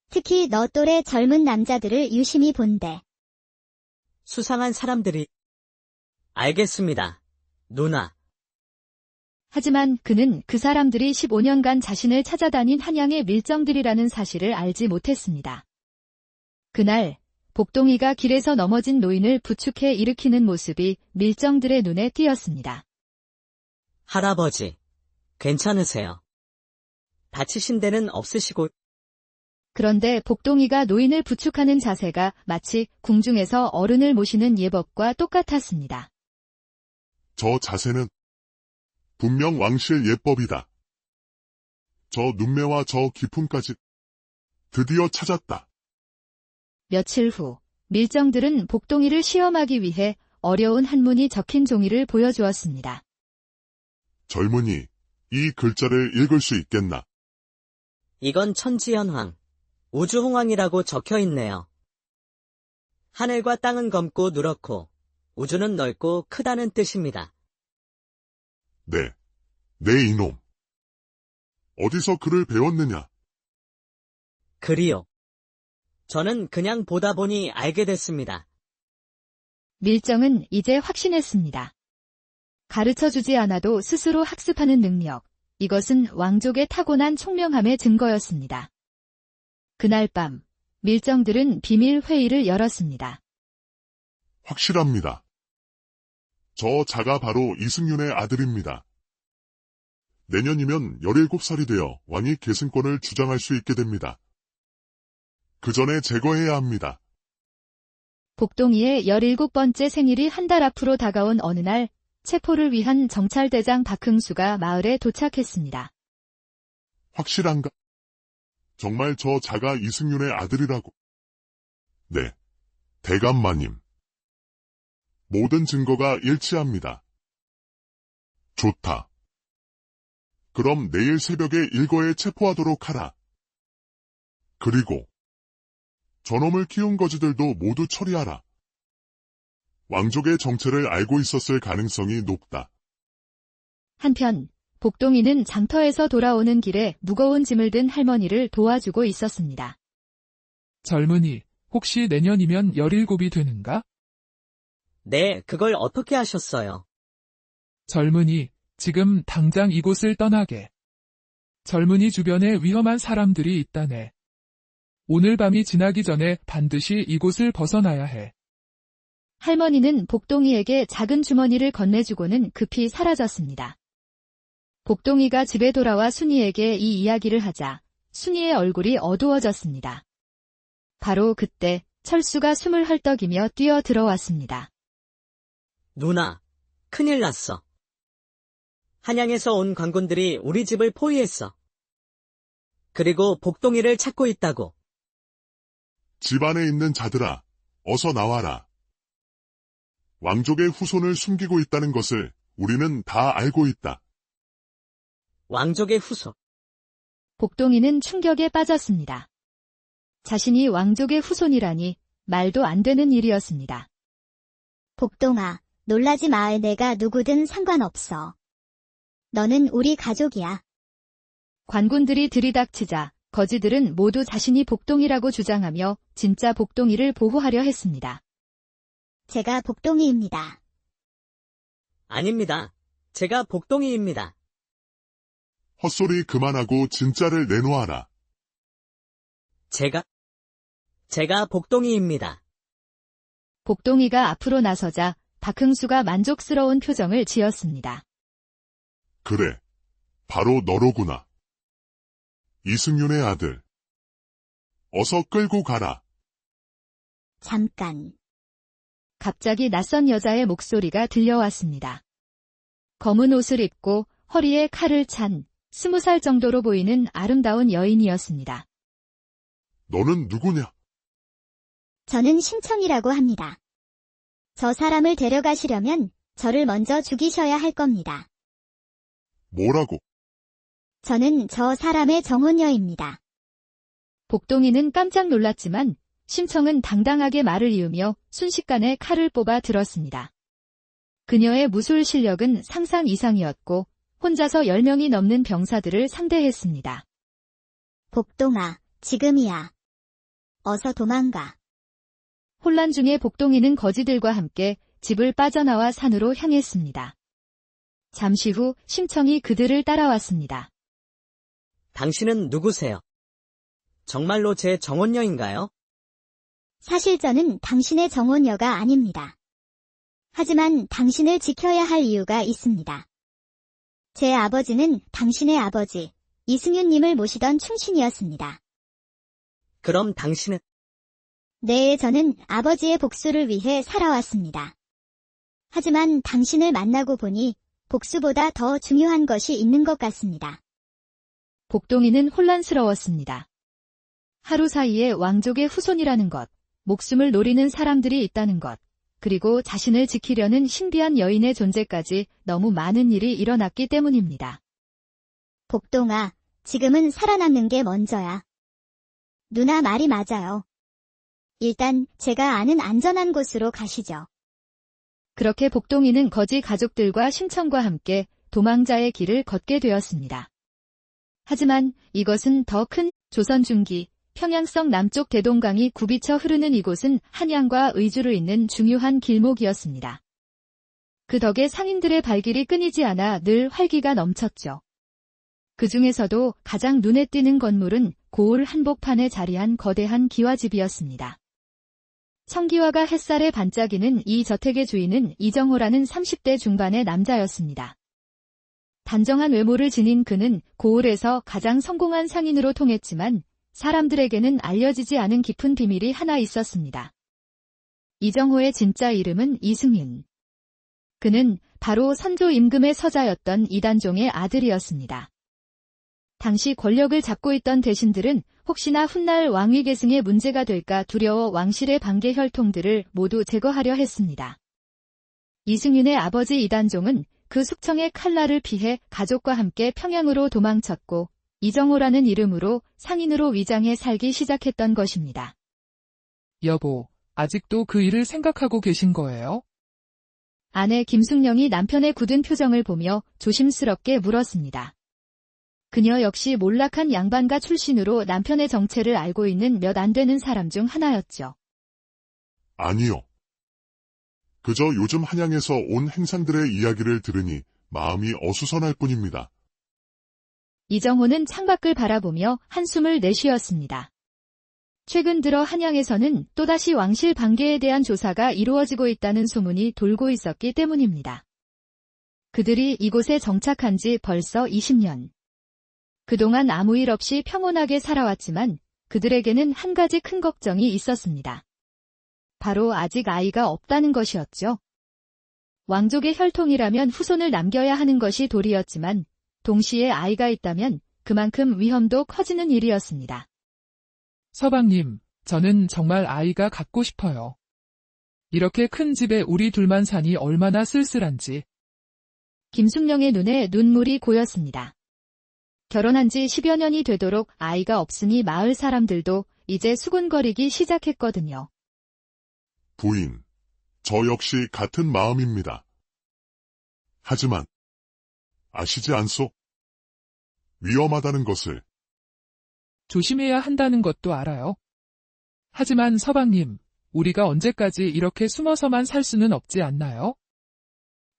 Speaker 5: 특히 너 또래 젊은 남자들을 유심히 본대.
Speaker 4: 수상한 사람들이. 알겠습니다, 누나.
Speaker 1: 하지만 그는 그 사람들이 15년간 자신을 찾아다닌 한양의 밀정들이라는 사실을 알지 못했습니다. 그날 복동이가 길에서 넘어진 노인을 부축해 일으키는 모습이 밀정들의 눈에 띄었습니다.
Speaker 4: 할아버지, 괜찮으세요? 다치신 데는 없으시고.
Speaker 1: 그런데 복동이가 노인을 부축하는 자세가 마치 궁중에서 어른을 모시는 예법과 똑같았습니다.
Speaker 3: 저 자세는 분명 왕실 예법이다. 저 눈매와 저 기품까지 드디어 찾았다.
Speaker 1: 며칠 후 밀정들은 복동이를 시험하기 위해 어려운 한문이 적힌 종이를 보여주었습니다.
Speaker 3: 젊은이, 이 글자를 읽을 수 있겠나?
Speaker 4: 이건 천지현황, 우주홍황이라고 적혀 있네요. 하늘과 땅은 검고 누렇고 우주는 넓고 크다는 뜻입니다.
Speaker 3: 네. 네 이놈. 어디서 글을 배웠느냐?
Speaker 4: 글이요. 저는 그냥 보다 보니 알게 됐습니다.
Speaker 1: 밀정은 이제 확신했습니다. 가르쳐주지 않아도 스스로 학습하는 능력, 이것은 왕족의 타고난 총명함의 증거였습니다. 그날 밤, 밀정들은 비밀 회의를 열었습니다.
Speaker 3: 확실합니다. 저 자가 바로 이승윤의 아들입니다. 내년이면 17살이 되어 왕위 계승권을 주장할 수 있게 됩니다. 그 전에 제거해야 합니다.
Speaker 1: 복동이의 17번째 생일이 한 달 앞으로 다가온 어느 날, 체포를 위한 정찰대장 박흥수가 마을에 도착했습니다.
Speaker 3: 확실한가? 정말 저 자가 이승윤의 아들이라고. 네, 대감마님. 모든 증거가 일치합니다. 좋다. 그럼 내일 새벽에 일거에 체포하도록 하라. 그리고 저놈을 키운 거지들도 모두 처리하라. 왕족의 정체를 알고 있었을 가능성이 높다.
Speaker 1: 한편, 복동이는 장터에서 돌아오는 길에 무거운 짐을 든 할머니를 도와주고 있었습니다.
Speaker 2: 젊은이, 혹시 내년이면 17이 되는가?
Speaker 4: 네, 그걸 어떻게 하셨어요?
Speaker 2: 젊은이, 지금 당장 이곳을 떠나게. 젊은이 주변에 위험한 사람들이 있다네. 오늘 밤이 지나기 전에 반드시 이곳을 벗어나야 해.
Speaker 1: 할머니는 복동이에게 작은 주머니를 건네주고는 급히 사라졌습니다. 복동이가 집에 돌아와 순이에게 이 이야기를 하자 순이의 얼굴이 어두워졌습니다. 바로 그때 철수가 숨을 헐떡이며 뛰어 들어왔습니다.
Speaker 4: 누나, 큰일 났어. 한양에서 온 관군들이 우리 집을 포위했어. 그리고 복동이를 찾고 있다고.
Speaker 3: 집 안에 있는 자들아, 어서 나와라. 왕족의 후손을 숨기고 있다는 것을 우리는 다 알고 있다.
Speaker 4: 왕족의 후손.
Speaker 1: 복동이는 충격에 빠졌습니다. 자신이 왕족의 후손이라니 말도 안 되는 일이었습니다.
Speaker 5: 복동아, 놀라지 마. 내가 누구든 상관없어. 너는 우리 가족이야.
Speaker 1: 관군들이 들이닥치자 거지들은 모두 자신이 복동이라고 주장하며 진짜 복동이를 보호하려 했습니다.
Speaker 5: 제가 복동이입니다.
Speaker 4: 아닙니다. 제가 복동이입니다.
Speaker 3: 헛소리 그만하고 진짜를 내놓아라.
Speaker 4: 제가 복동이입니다.
Speaker 1: 복동이가 앞으로 나서자 박흥수가 만족스러운 표정을 지었습니다.
Speaker 3: 그래, 바로 너로구나. 이승윤의 아들. 어서 끌고 가라.
Speaker 5: 잠깐.
Speaker 1: 갑자기 낯선 여자의 목소리가 들려왔습니다. 검은 옷을 입고 허리에 칼을 찬 20살 정도로 보이는 아름다운 여인이었습니다.
Speaker 3: 너는 누구냐?
Speaker 5: 저는 심청이라고 합니다. 저 사람을 데려가시려면 저를 먼저 죽이셔야 할 겁니다.
Speaker 3: 뭐라고?
Speaker 5: 저는 저 사람의 정혼녀입니다.
Speaker 1: 복동이는 깜짝 놀랐지만 심청은 당당하게 말을 이으며 순식간에 칼을 뽑아 들었습니다. 그녀의 무술 실력은 상상 이상이었고 혼자서 10명이 넘는 병사들을 상대했습니다.
Speaker 5: 복동아, 지금이야. 어서 도망가.
Speaker 1: 혼란 중에 복동이는 거지들과 함께 집을 빠져나와 산으로 향했습니다. 잠시 후 심청이 그들을 따라왔습니다.
Speaker 4: 당신은 누구세요? 정말로 제 정혼녀인가요?
Speaker 5: 사실 저는 당신의 정혼녀가 아닙니다. 하지만 당신을 지켜야 할 이유가 있습니다. 제 아버지는 당신의 아버지, 이승윤님을 모시던 충신이었습니다.
Speaker 4: 그럼 당신은?
Speaker 5: 네, 저는 아버지의 복수를 위해 살아왔습니다. 하지만 당신을 만나고 보니 복수보다 더 중요한 것이 있는 것 같습니다.
Speaker 1: 복동이는 혼란스러웠습니다. 하루 사이에 왕족의 후손이라는 것, 목숨을 노리는 사람들이 있다는 것, 그리고 자신을 지키려는 신비한 여인의 존재까지 너무 많은 일이 일어났기 때문입니다.
Speaker 5: 복동아, 지금은 살아남는 게 먼저야. 누나 말이 맞아요. 일단 제가 아는 안전한 곳으로 가시죠.
Speaker 1: 그렇게 복동이는 거지 가족들과 심청과 함께 도망자의 길을 걷게 되었습니다. 하지만 이것은 더 큰 조선 중기 평양성 남쪽 대동강이 굽이쳐 흐르는 이곳은 한양과 의주로 있는 중요한 길목이었습니다. 그 덕에 상인들의 발길이 끊이지 않아 늘 활기가 넘쳤죠. 그 중에서도 가장 눈에 띄는 건물은 고을 한복판에 자리한 거대한 기와집이었습니다. 청기와가 햇살에 반짝이는 이 저택의 주인은 이정호라는 30대 중반의 남자였습니다. 단정한 외모를 지닌 그는 고을에서 가장 성공한 상인으로 통했지만 사람들에게는 알려지지 않은 깊은 비밀이 하나 있었습니다. 이정호의 진짜 이름은 이승윤. 그는 바로 선조 임금의 서자였던 이단종의 아들이었습니다. 당시 권력을 잡고 있던 대신들은 혹시나 훗날 왕위 계승에 문제가 될까 두려워 왕실의 반계 혈통들을 모두 제거하려 했습니다. 이승윤의 아버지 이단종은 그 숙청의 칼날을 피해 가족과 함께 평양으로 도망쳤고 이정호라는 이름으로 상인으로 위장해 살기 시작했던 것입니다.
Speaker 2: 여보, 아직도 그 일을 생각하고 계신 거예요?
Speaker 1: 아내 김숙령이 남편의 굳은 표정을 보며 조심스럽게 물었습니다. 그녀 역시 몰락한 양반가 출신으로 남편의 정체를 알고 있는 몇 안 되는 사람 중 하나였죠.
Speaker 3: 아니요. 그저 요즘 한양에서 온 행상들의 이야기를 들으니 마음이 어수선할 뿐입니다.
Speaker 1: 이정호는 창밖을 바라보며 한숨을 내쉬었습니다. 최근 들어 한양에서는 또다시 왕실 반계에 대한 조사가 이루어지고 있다는 소문이 돌고 있었기 때문입니다. 그들이 이곳에 정착한 지 벌써 20년. 그동안 아무 일 없이 평온하게 살아왔지만 그들에게는 한 가지 큰 걱정이 있었습니다. 바로 아직 아이가 없다는 것이었죠. 왕족의 혈통이라면 후손을 남겨야 하는 것이 도리였지만 동시에 아이가 있다면 그만큼 위험도 커지는 일이었습니다.
Speaker 2: 서방님, 저는 정말 아이가 갖고 싶어요. 이렇게 큰 집에 우리 둘만 사니 얼마나 쓸쓸한지.
Speaker 1: 김숙령의 눈에 눈물이 고였습니다. 결혼한 지 10여 년이 되도록 아이가 없으니 마을 사람들도 이제 수군거리기 시작했거든요.
Speaker 3: 부인, 저 역시 같은 마음입니다. 하지만 아시지 않소? 위험하다는 것을.
Speaker 2: 조심해야 한다는 것도 알아요. 하지만 서방님, 우리가 언제까지 이렇게 숨어서만 살 수는 없지 않나요?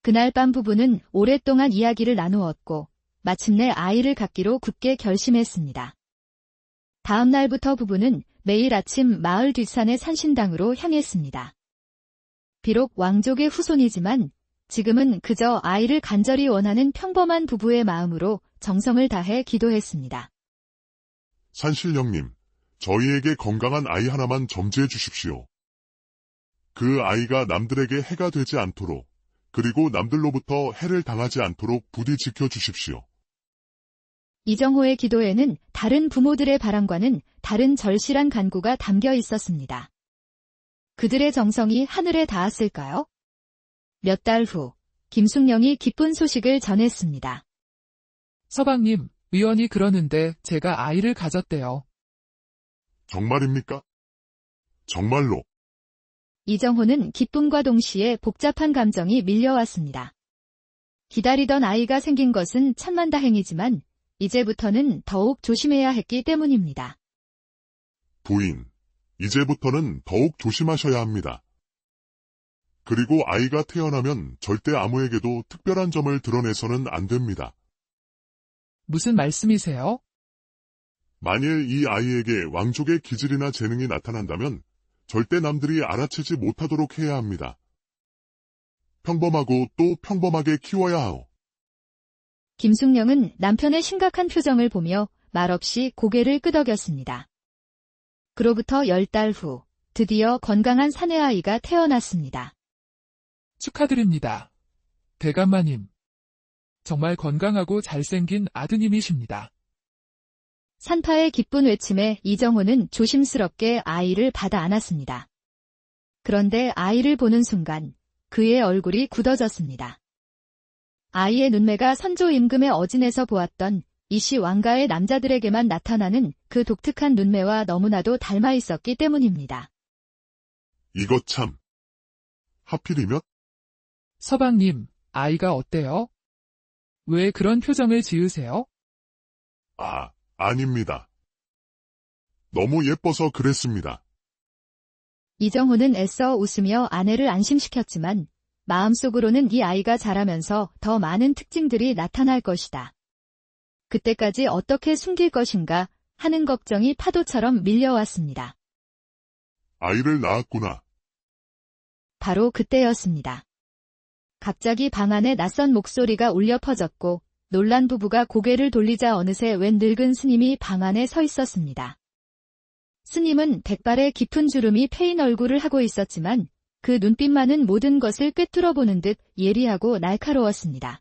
Speaker 1: 그날 밤 부부는 오랫동안 이야기를 나누었고 마침내 아이를 갖기로 굳게 결심했습니다. 다음 날부터 부부는 매일 아침 마을 뒷산의 산신당으로 향했습니다. 비록 왕족의 후손이지만 지금은 그저 아이를 간절히 원하는 평범한 부부의 마음으로 정성을 다해 기도했습니다.
Speaker 3: 산신령님, 저희에게 건강한 아이 하나만 점지해 주십시오. 그 아이가 남들에게 해가 되지 않도록, 그리고 남들로부터 해를 당하지 않도록 부디 지켜주십시오.
Speaker 1: 이정호의 기도에는 다른 부모들의 바람과는 다른 절실한 간구가 담겨 있었습니다. 그들의 정성이 하늘에 닿았을까요? 몇 달 후, 김숙령이 기쁜 소식을 전했습니다.
Speaker 2: 서방님, 의원이 그러는데 제가 아이를 가졌대요.
Speaker 3: 정말입니까? 정말로.
Speaker 1: 이정호는 기쁨과 동시에 복잡한 감정이 밀려왔습니다. 기다리던 아이가 생긴 것은 천만다행이지만 이제부터는 더욱 조심해야 했기 때문입니다.
Speaker 3: 부인, 이제부터는 더욱 조심하셔야 합니다. 그리고 아이가 태어나면 절대 아무에게도 특별한 점을 드러내서는 안 됩니다.
Speaker 2: 무슨 말씀이세요?
Speaker 3: 만일 이 아이에게 왕족의 기질이나 재능이 나타난다면 절대 남들이 알아채지 못하도록 해야 합니다. 평범하고 또 평범하게 키워야 하오.
Speaker 1: 김숙령은 남편의 심각한 표정을 보며 말없이 고개를 끄덕였습니다. 그로부터 10달 후 드디어 건강한 사내아이가 태어났습니다.
Speaker 2: 축하드립니다. 대감마님. 정말 건강하고 잘생긴 아드님이십니다.
Speaker 1: 산파의 기쁜 외침에 이정호는 조심스럽게 아이를 받아 안았습니다. 그런데 아이를 보는 순간 그의 얼굴이 굳어졌습니다. 아이의 눈매가 선조 임금의 어진에서 보았던 이씨 왕가의 남자들에게만 나타나는 그 독특한 눈매와 너무나도 닮아 있었기 때문입니다.
Speaker 3: 이거 참. 하필이면?
Speaker 2: 서방님, 아이가 어때요? 왜 그런 표정을 지으세요?
Speaker 3: 아닙니다. 너무 예뻐서 그랬습니다.
Speaker 1: 이정호는 애써 웃으며 아내를 안심시켰지만 마음속으로는 이 아이가 자라면서 더 많은 특징들이 나타날 것이다. 그때까지 어떻게 숨길 것인가 하는 걱정이 파도처럼 밀려왔습니다.
Speaker 3: 아이를 낳았구나.
Speaker 1: 바로 그때였습니다. 갑자기 방 안에 낯선 목소리가 울려 퍼졌고 놀란 부부가 고개를 돌리자 어느새 웬 늙은 스님이 방 안에 서 있었습니다. 스님은 백발의 깊은 주름이 패인 얼굴을 하고 있었지만 그 눈빛만은 모든 것을 꿰뚫어 보는 듯 예리하고 날카로웠습니다.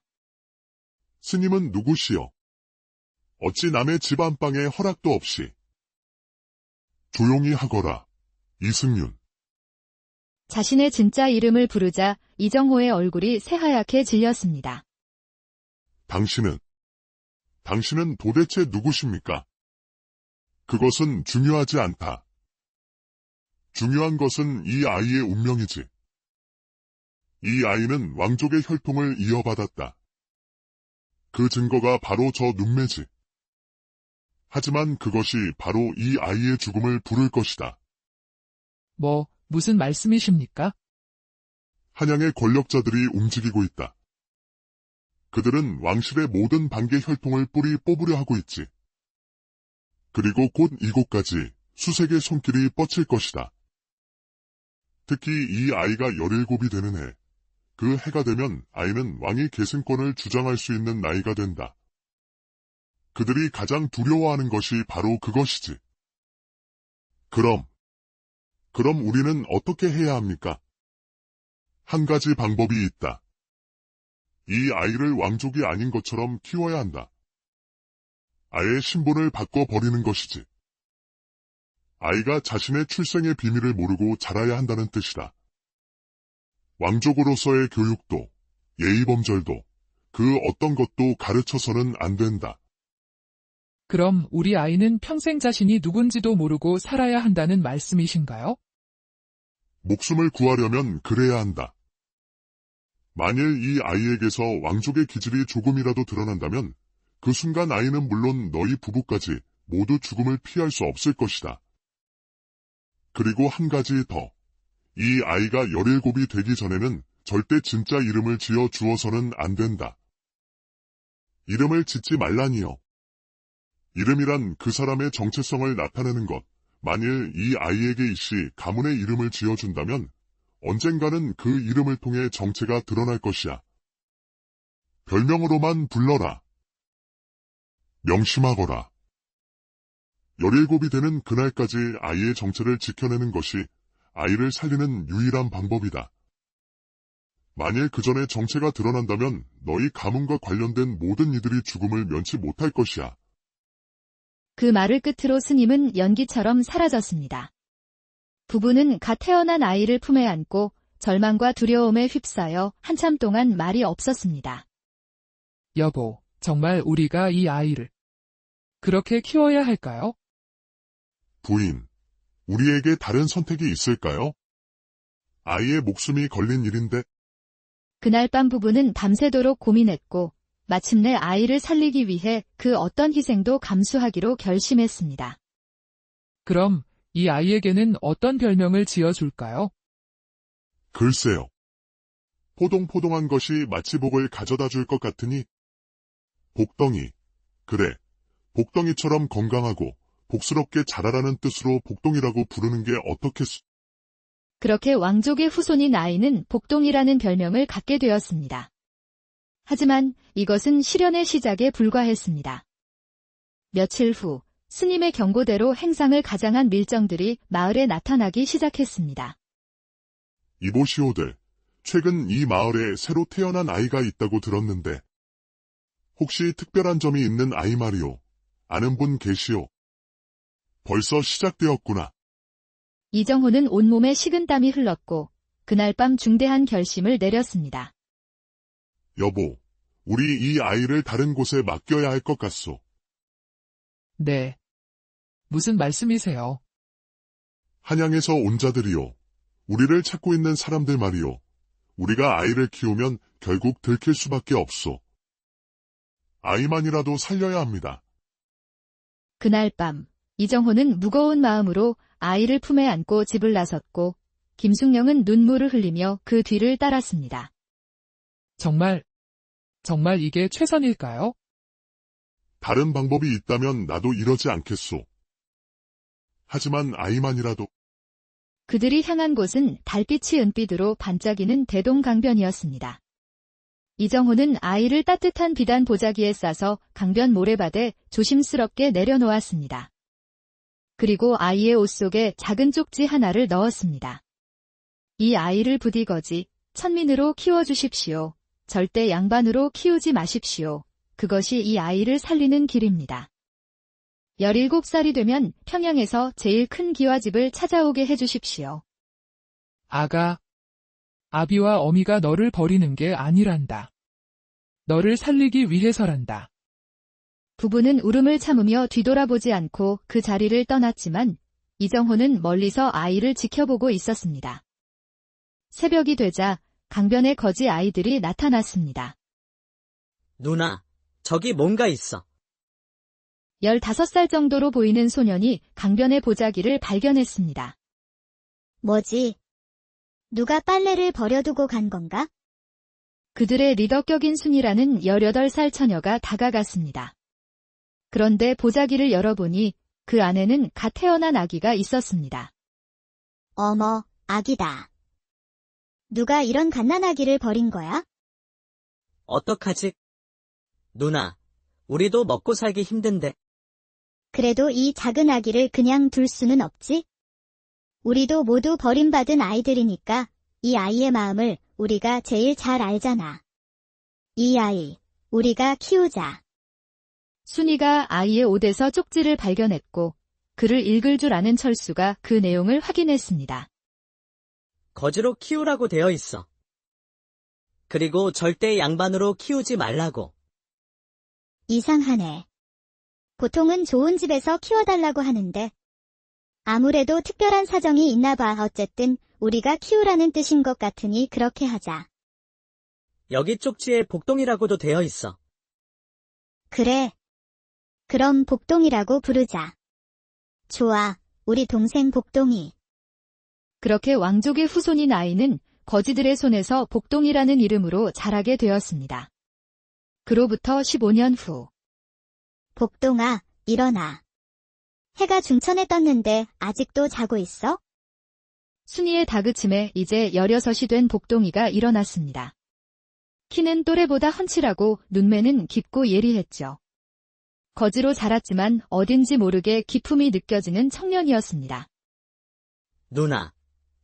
Speaker 3: 스님은 누구시오? 어찌 남의 집 안방에 허락도 없이. 조용히 하거라. 이승윤.
Speaker 1: 자신의 진짜 이름을 부르자 이정호의 얼굴이 새하얗게 질렸습니다.
Speaker 3: 당신은 도대체 누구십니까? 그것은 중요하지 않다. 중요한 것은 이 아이의 운명이지. 이 아이는 왕족의 혈통을 이어받았다. 그 증거가 바로 저 눈매지. 하지만 그것이 바로 이 아이의 죽음을 부를 것이다.
Speaker 2: 무슨 말씀이십니까?
Speaker 3: 한양의 권력자들이 움직이고 있다. 그들은 왕실의 모든 반계 혈통을 뿌리 뽑으려 하고 있지. 그리고 곧 이곳까지 수색의 손길이 뻗칠 것이다. 특히 이 아이가 17이 되는 해, 그 해가 되면 아이는 왕위 계승권을 주장할 수 있는 나이가 된다. 그들이 가장 두려워하는 것이 바로 그것이지. 그럼 우리는 어떻게 해야 합니까? 한 가지 방법이 있다. 이 아이를 왕족이 아닌 것처럼 키워야 한다. 아예 신분을 바꿔버리는 것이지. 아이가 자신의 출생의 비밀을 모르고 자라야 한다는 뜻이다. 왕족으로서의 교육도, 예의범절도, 그 어떤 것도 가르쳐서는 안 된다.
Speaker 2: 그럼 우리 아이는 평생 자신이 누군지도 모르고 살아야 한다는 말씀이신가요?
Speaker 3: 목숨을 구하려면 그래야 한다. 만일 이 아이에게서 왕족의 기질이 조금이라도 드러난다면 그 순간 아이는 물론 너희 부부까지 모두 죽음을 피할 수 없을 것이다. 그리고 한 가지 더. 이 아이가 17이 되기 전에는 절대 진짜 이름을 지어 주어서는 안 된다. 이름을 짓지 말라니요. 이름이란 그 사람의 정체성을 나타내는 것. 만일 이 아이에게 이씨 가문의 이름을 지어준다면 언젠가는 그 이름을 통해 정체가 드러날 것이야. 별명으로만 불러라. 명심하거라. 17이 되는 그날까지 아이의 정체를 지켜내는 것이 아이를 살리는 유일한 방법이다. 만일 그 전에 정체가 드러난다면 너희 가문과 관련된 모든 이들이 죽음을 면치 못할 것이야.
Speaker 1: 그 말을 끝으로 스님은 연기처럼 사라졌습니다. 부부는 갓 태어난 아이를 품에 안고 절망과 두려움에 휩싸여 한참 동안 말이 없었습니다.
Speaker 2: 여보, 정말 우리가 이 아이를 그렇게 키워야 할까요?
Speaker 3: 부인, 우리에게 다른 선택이 있을까요? 아이의 목숨이 걸린 일인데.
Speaker 1: 그날 밤 부부는 밤새도록 고민했고 마침내 아이를 살리기 위해 그 어떤 희생도 감수하기로 결심했습니다.
Speaker 2: 그럼 이 아이에게는 어떤 별명을 지어줄까요?
Speaker 3: 글쎄요. 포동포동한 것이 마치 복을 가져다 줄 것 같으니 복덩이. 그래, 복덩이처럼 건강하고 복스럽게 자라라는 뜻으로 복동이라고 부르는 게 어떻겠소.
Speaker 1: 그렇게 왕족의 후손인 아이는 복동이라는 별명을 갖게 되었습니다. 하지만 이것은 실현의 시작에 불과했습니다. 며칠 후 스님의 경고대로 행상을 가장한 밀정들이 마을에 나타나기 시작했습니다.
Speaker 3: 이보시오들, 최근 이 마을에 새로 태어난 아이가 있다고 들었는데 혹시 특별한 점이 있는 아이 말이오? 아는 분 계시오? 벌써 시작되었구나.
Speaker 1: 이정호는 온몸에 식은땀이 흘렀고 그날 밤 중대한 결심을 내렸습니다.
Speaker 3: 여보, 우리 이 아이를 다른 곳에 맡겨야 할 것 같소.
Speaker 2: 네. 무슨 말씀이세요?
Speaker 3: 한양에서 온 자들이요. 우리를 찾고 있는 사람들 말이요. 우리가 아이를 키우면 결국 들킬 수밖에 없소. 아이만이라도 살려야 합니다.
Speaker 1: 그날 밤, 이정호는 무거운 마음으로 아이를 품에 안고 집을 나섰고, 김숙령은 눈물을 흘리며 그 뒤를 따랐습니다.
Speaker 2: 정말 이게 최선일까요?
Speaker 3: 다른 방법이 있다면 나도 이러지 않겠소. 하지만 아이만이라도
Speaker 1: 그들이 향한 곳은 달빛이 은빛으로 반짝이는 대동강변이었습니다. 이정호는 아이를 따뜻한 비단 보자기에 싸서 강변 모래밭에 조심스럽게 내려놓았습니다. 그리고 아이의 옷 속에 작은 쪽지 하나를 넣었습니다. 이 아이를 부디거지 천민으로 키워주십시오. 절대 양반으로 키우지 마십시오. 그것이 이 아이를 살리는 길입니다. 17살이 되면 평양에서 제일 큰 기와집을 찾아오게 해주십시오.
Speaker 2: 아비와 어미가 너를 버리는 게 아니란다. 너를 살리기 위해서란다.
Speaker 1: 부부는 울음을 참으며 뒤돌아보지 않고 그 자리를 떠났지만 이정호는 멀리서 아이를 지켜보고 있었습니다. 새벽이 되자 강변에 거지 아이들이 나타났습니다.
Speaker 4: 누나, 저기 뭔가 있어.
Speaker 1: 15살 정도로 보이는 소년이 강변의 보자기를 발견했습니다.
Speaker 5: 뭐지? 누가 빨래를 버려두고 간 건가?
Speaker 1: 그들의 리더격인 순이라는 18살 처녀가 다가갔습니다. 그런데 보자기를 열어보니 그 안에는 갓 태어난 아기가 있었습니다.
Speaker 5: 어머, 아기다. 누가 이런 갓난아기를 버린 거야?
Speaker 4: 어떡하지? 누나, 우리도 먹고 살기 힘든데.
Speaker 5: 그래도 이 작은 아기를 그냥 둘 수는 없지? 우리도 모두 버림받은 아이들이니까 이 아이의 마음을 우리가 제일 잘 알잖아. 이 아이, 우리가 키우자.
Speaker 1: 순이가 아이의 옷에서 쪽지를 발견했고 그를 읽을 줄 아는 철수가 그 내용을 확인했습니다.
Speaker 4: 거지로 키우라고 되어 있어. 그리고 절대 양반으로 키우지 말라고.
Speaker 5: 이상하네. 보통은 좋은 집에서 키워달라고 하는데 아무래도 특별한 사정이 있나 봐. 어쨌든 우리가 키우라는 뜻인 것 같으니 그렇게 하자.
Speaker 4: 여기 쪽지에 복동이라고도 되어 있어.
Speaker 5: 그래. 그럼 복동이라고 부르자. 좋아, 우리 동생 복동이.
Speaker 1: 그렇게 왕족의 후손인 아이는 거지들의 손에서 복동이라는 이름으로 자라게 되었습니다. 그로부터 15년 후.
Speaker 5: 복동아, 일어나. 해가 중천에 떴는데 아직도 자고 있어?
Speaker 1: 순이의 다그침에 이제 16이 된 복동이가 일어났습니다. 키는 또래보다 훤칠하고 눈매는 깊고 예리했죠. 거지로 자랐지만 어딘지 모르게 기품이 느껴지는 청년이었습니다.
Speaker 4: 누나,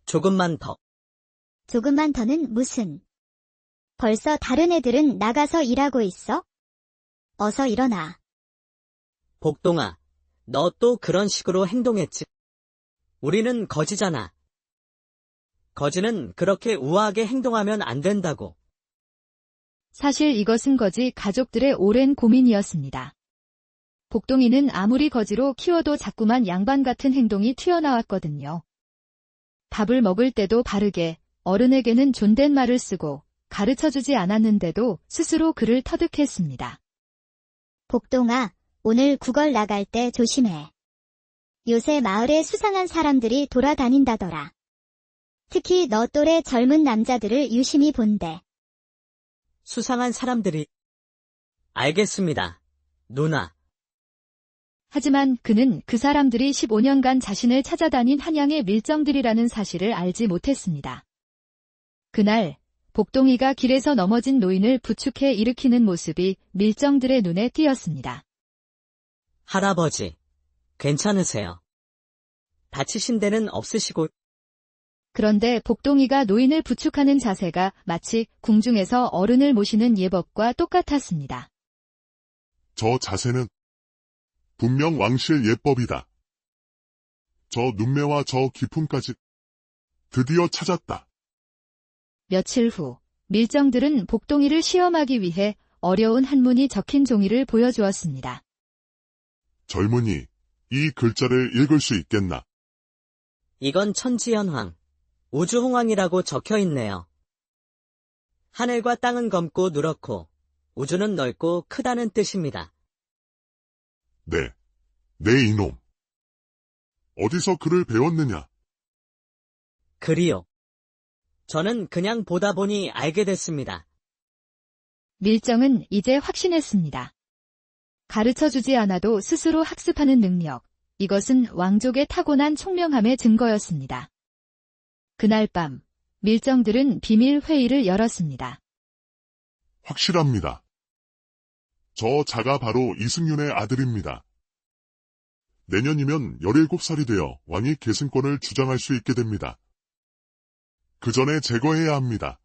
Speaker 4: 조금만 더.
Speaker 5: 조금만 더는 무슨? 벌써 다른 애들은 나가서 일하고 있어? 어서 일어나.
Speaker 4: 복동아, 너 또 그런 식으로 행동했지. 우리는 거지잖아. 거지는 그렇게 우아하게 행동하면 안 된다고.
Speaker 1: 사실 이것은 거지 가족들의 오랜 고민이었습니다. 복동이는 아무리 거지로 키워도 자꾸만 양반 같은 행동이 튀어나왔거든요. 밥을 먹을 때도 바르게, 어른에게는 존댓말을 쓰고 가르쳐주지 않았는데도 스스로 그를 터득했습니다.
Speaker 5: 복동아, 오늘 구걸 나갈 때 조심해. 요새 마을에 수상한 사람들이 돌아다닌다더라. 특히 너 또래 젊은 남자들을 유심히 본대.
Speaker 4: 수상한 사람들이. 알겠습니다, 누나.
Speaker 1: 하지만 그는 그 사람들이 15년간 자신을 찾아다닌 한양의 밀정들이라는 사실을 알지 못했습니다. 그날 복동이가 길에서 넘어진 노인을 부축해 일으키는 모습이 밀정들의 눈에 띄었습니다.
Speaker 4: 할아버지, 괜찮으세요? 다치신 데는 없으시고.
Speaker 1: 그런데 복동이가 노인을 부축하는 자세가 마치 궁중에서 어른을 모시는 예법과 똑같았습니다.
Speaker 3: 저 자세는 분명 왕실 예법이다. 저 눈매와 저 기품까지 드디어 찾았다.
Speaker 1: 며칠 후 밀정들은 복동이를 시험하기 위해 어려운 한문이 적힌 종이를 보여주었습니다.
Speaker 3: 젊은이, 이 글자를 읽을 수 있겠나?
Speaker 4: 이건 천지현황, 우주홍황이라고 적혀 있네요. 하늘과 땅은 검고 누렇고 우주는 넓고 크다는 뜻입니다.
Speaker 3: 네, 네 이놈. 어디서 글을 배웠느냐?
Speaker 4: 글이요. 저는 그냥 보다 보니 알게 됐습니다.
Speaker 1: 밀정은 이제 확신했습니다. 가르쳐주지 않아도 스스로 학습하는 능력, 이것은 왕족의 타고난 총명함의 증거였습니다. 그날 밤, 밀정들은 비밀 회의를 열었습니다.
Speaker 3: 확실합니다. 저 자가 바로 이승윤의 아들입니다. 내년이면 17살이 되어 왕위 계승권을 주장할 수 있게 됩니다. 그 전에 제거해야 합니다.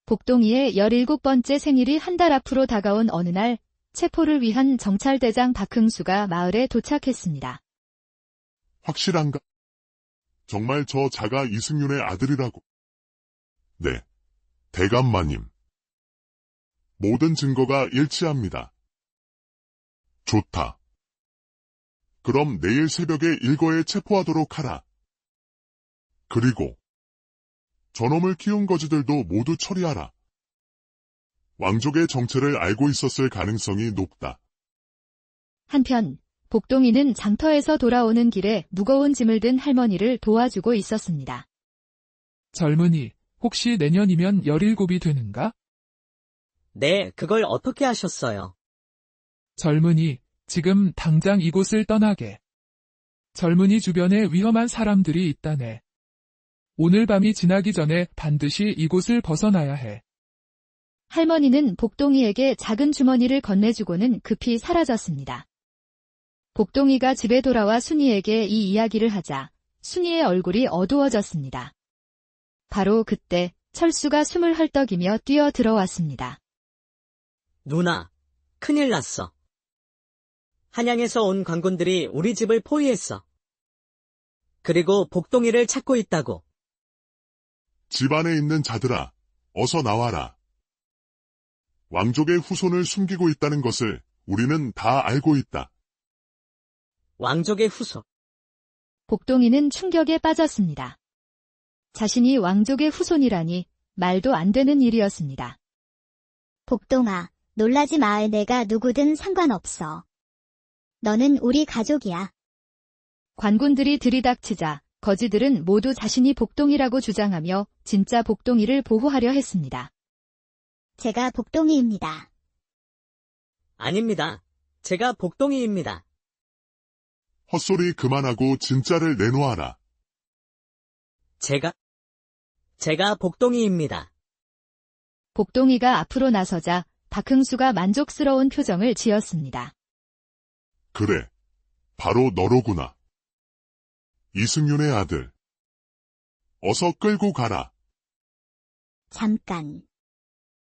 Speaker 1: 복동이의 17번째 생일이 한 달 앞으로 다가온 어느 날, 체포를 위한 정찰대장 박흥수가 마을에 도착했습니다.
Speaker 3: 확실한가? 정말 저 자가 이승윤의 아들이라고. 네, 대감마님. 모든 증거가 일치합니다. 좋다. 그럼 내일 새벽에 일거에 체포하도록 하라. 그리고 저놈을 키운 거지들도 모두 처리하라. 왕족의 정체를 알고 있었을 가능성이 높다.
Speaker 1: 한편, 복동이는 장터에서 돌아오는 길에 무거운 짐을 든 할머니를 도와주고 있었습니다.
Speaker 2: 젊은이, 혹시 내년이면 17이 되는가?
Speaker 4: 네, 그걸 어떻게 하셨어요?
Speaker 2: 젊은이, 지금 당장 이곳을 떠나게. 젊은이 주변에 위험한 사람들이 있다네. 오늘 밤이 지나기 전에 반드시 이곳을 벗어나야 해.
Speaker 1: 할머니는 복동이에게 작은 주머니를 건네주고는 급히 사라졌습니다. 복동이가 집에 돌아와 순이에게 이 이야기를 하자 순이의 얼굴이 어두워졌습니다. 바로 그때 철수가 숨을 헐떡이며 뛰어 들어왔습니다.
Speaker 4: 누나, 큰일 났어. 한양에서 온 관군들이 우리 집을 포위했어. 그리고 복동이를 찾고 있다고.
Speaker 3: 집 안에 있는 자들아, 어서 나와라. 왕족의 후손을 숨기고 있다는 것을 우리는 다 알고 있다.
Speaker 4: 왕족의 후손.
Speaker 1: 복동이는 충격에 빠졌습니다. 자신이 왕족의 후손이라니 말도 안 되는 일이었습니다.
Speaker 5: 복동아, 놀라지 마. 내가 누구든 상관없어. 너는 우리 가족이야.
Speaker 1: 관군들이 들이닥치자 거지들은 모두 자신이 복동이라고 주장하며 진짜 복동이를 보호하려 했습니다.
Speaker 5: 제가 복동이입니다.
Speaker 4: 아닙니다. 제가 복동이입니다.
Speaker 3: 헛소리 그만하고 진짜를 내놓아라.
Speaker 4: 제가 복동이입니다.
Speaker 1: 복동이가 앞으로 나서자 박흥수가 만족스러운 표정을 지었습니다.
Speaker 3: 그래, 바로 너로구나. 이승윤의 아들. 어서 끌고 가라.
Speaker 5: 잠깐.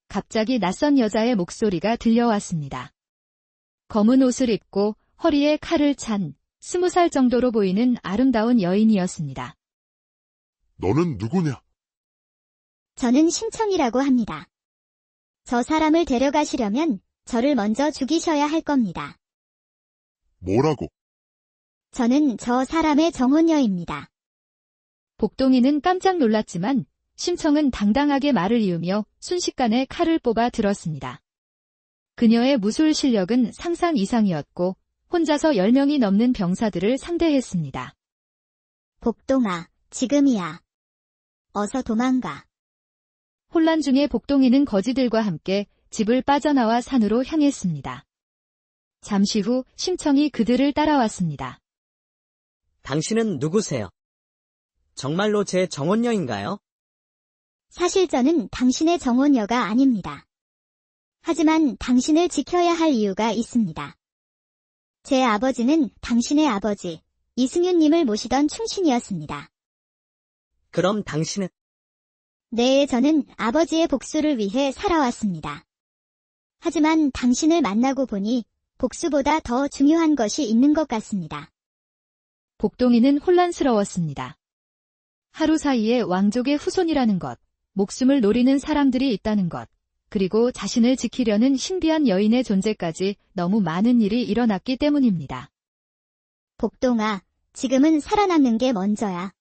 Speaker 1: 갑자기 낯선 여자의 목소리가 들려왔습니다. 검은 옷을 입고 허리에 칼을 찬 20살 정도로 보이는 아름다운 여인이었습니다.
Speaker 3: 너는 누구냐?
Speaker 5: 저는 심청이라고 합니다. 저 사람을 데려가시려면 저를 먼저 죽이셔야 할 겁니다.
Speaker 3: 뭐라고?
Speaker 5: 저는 저 사람의 정혼녀입니다.
Speaker 1: 복동이는 깜짝 놀랐지만 심청은 당당하게 말을 이으며 순식간에 칼을 뽑아 들었습니다. 그녀의 무술 실력은 상상 이상이었고 혼자서 10명이 넘는 병사들을 상대했습니다.
Speaker 5: 복동아, 지금이야. 어서 도망가.
Speaker 1: 혼란 중에 복동이는 거지들과 함께 집을 빠져나와 산으로 향했습니다. 잠시 후 심청이 그들을 따라왔습니다.
Speaker 4: 당신은 누구세요? 정말로 제 정혼녀인가요?
Speaker 5: 사실 저는 당신의 정혼녀가 아닙니다. 하지만 당신을 지켜야 할 이유가 있습니다. 제 아버지는 당신의 아버지, 이승윤님을 모시던 충신이었습니다.
Speaker 4: 그럼 당신은?
Speaker 5: 네, 저는 아버지의 복수를 위해 살아왔습니다. 하지만 당신을 만나고 보니 복수보다 더 중요한 것이 있는 것 같습니다.
Speaker 1: 복동이는 혼란스러웠습니다. 하루 사이에 왕족의 후손이라는 것, 목숨을 노리는 사람들이 있다는 것, 그리고 자신을 지키려는 신비한 여인의 존재까지 너무 많은 일이 일어났기 때문입니다.
Speaker 5: 복동아, 지금은 살아남는 게 먼저야.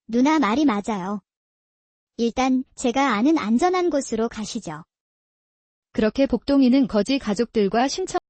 Speaker 5: 누나 말이 맞아요. 일단 제가 아는 안전한 곳으로 가시죠.
Speaker 1: 그렇게 복동이는 거지 가족들과 심청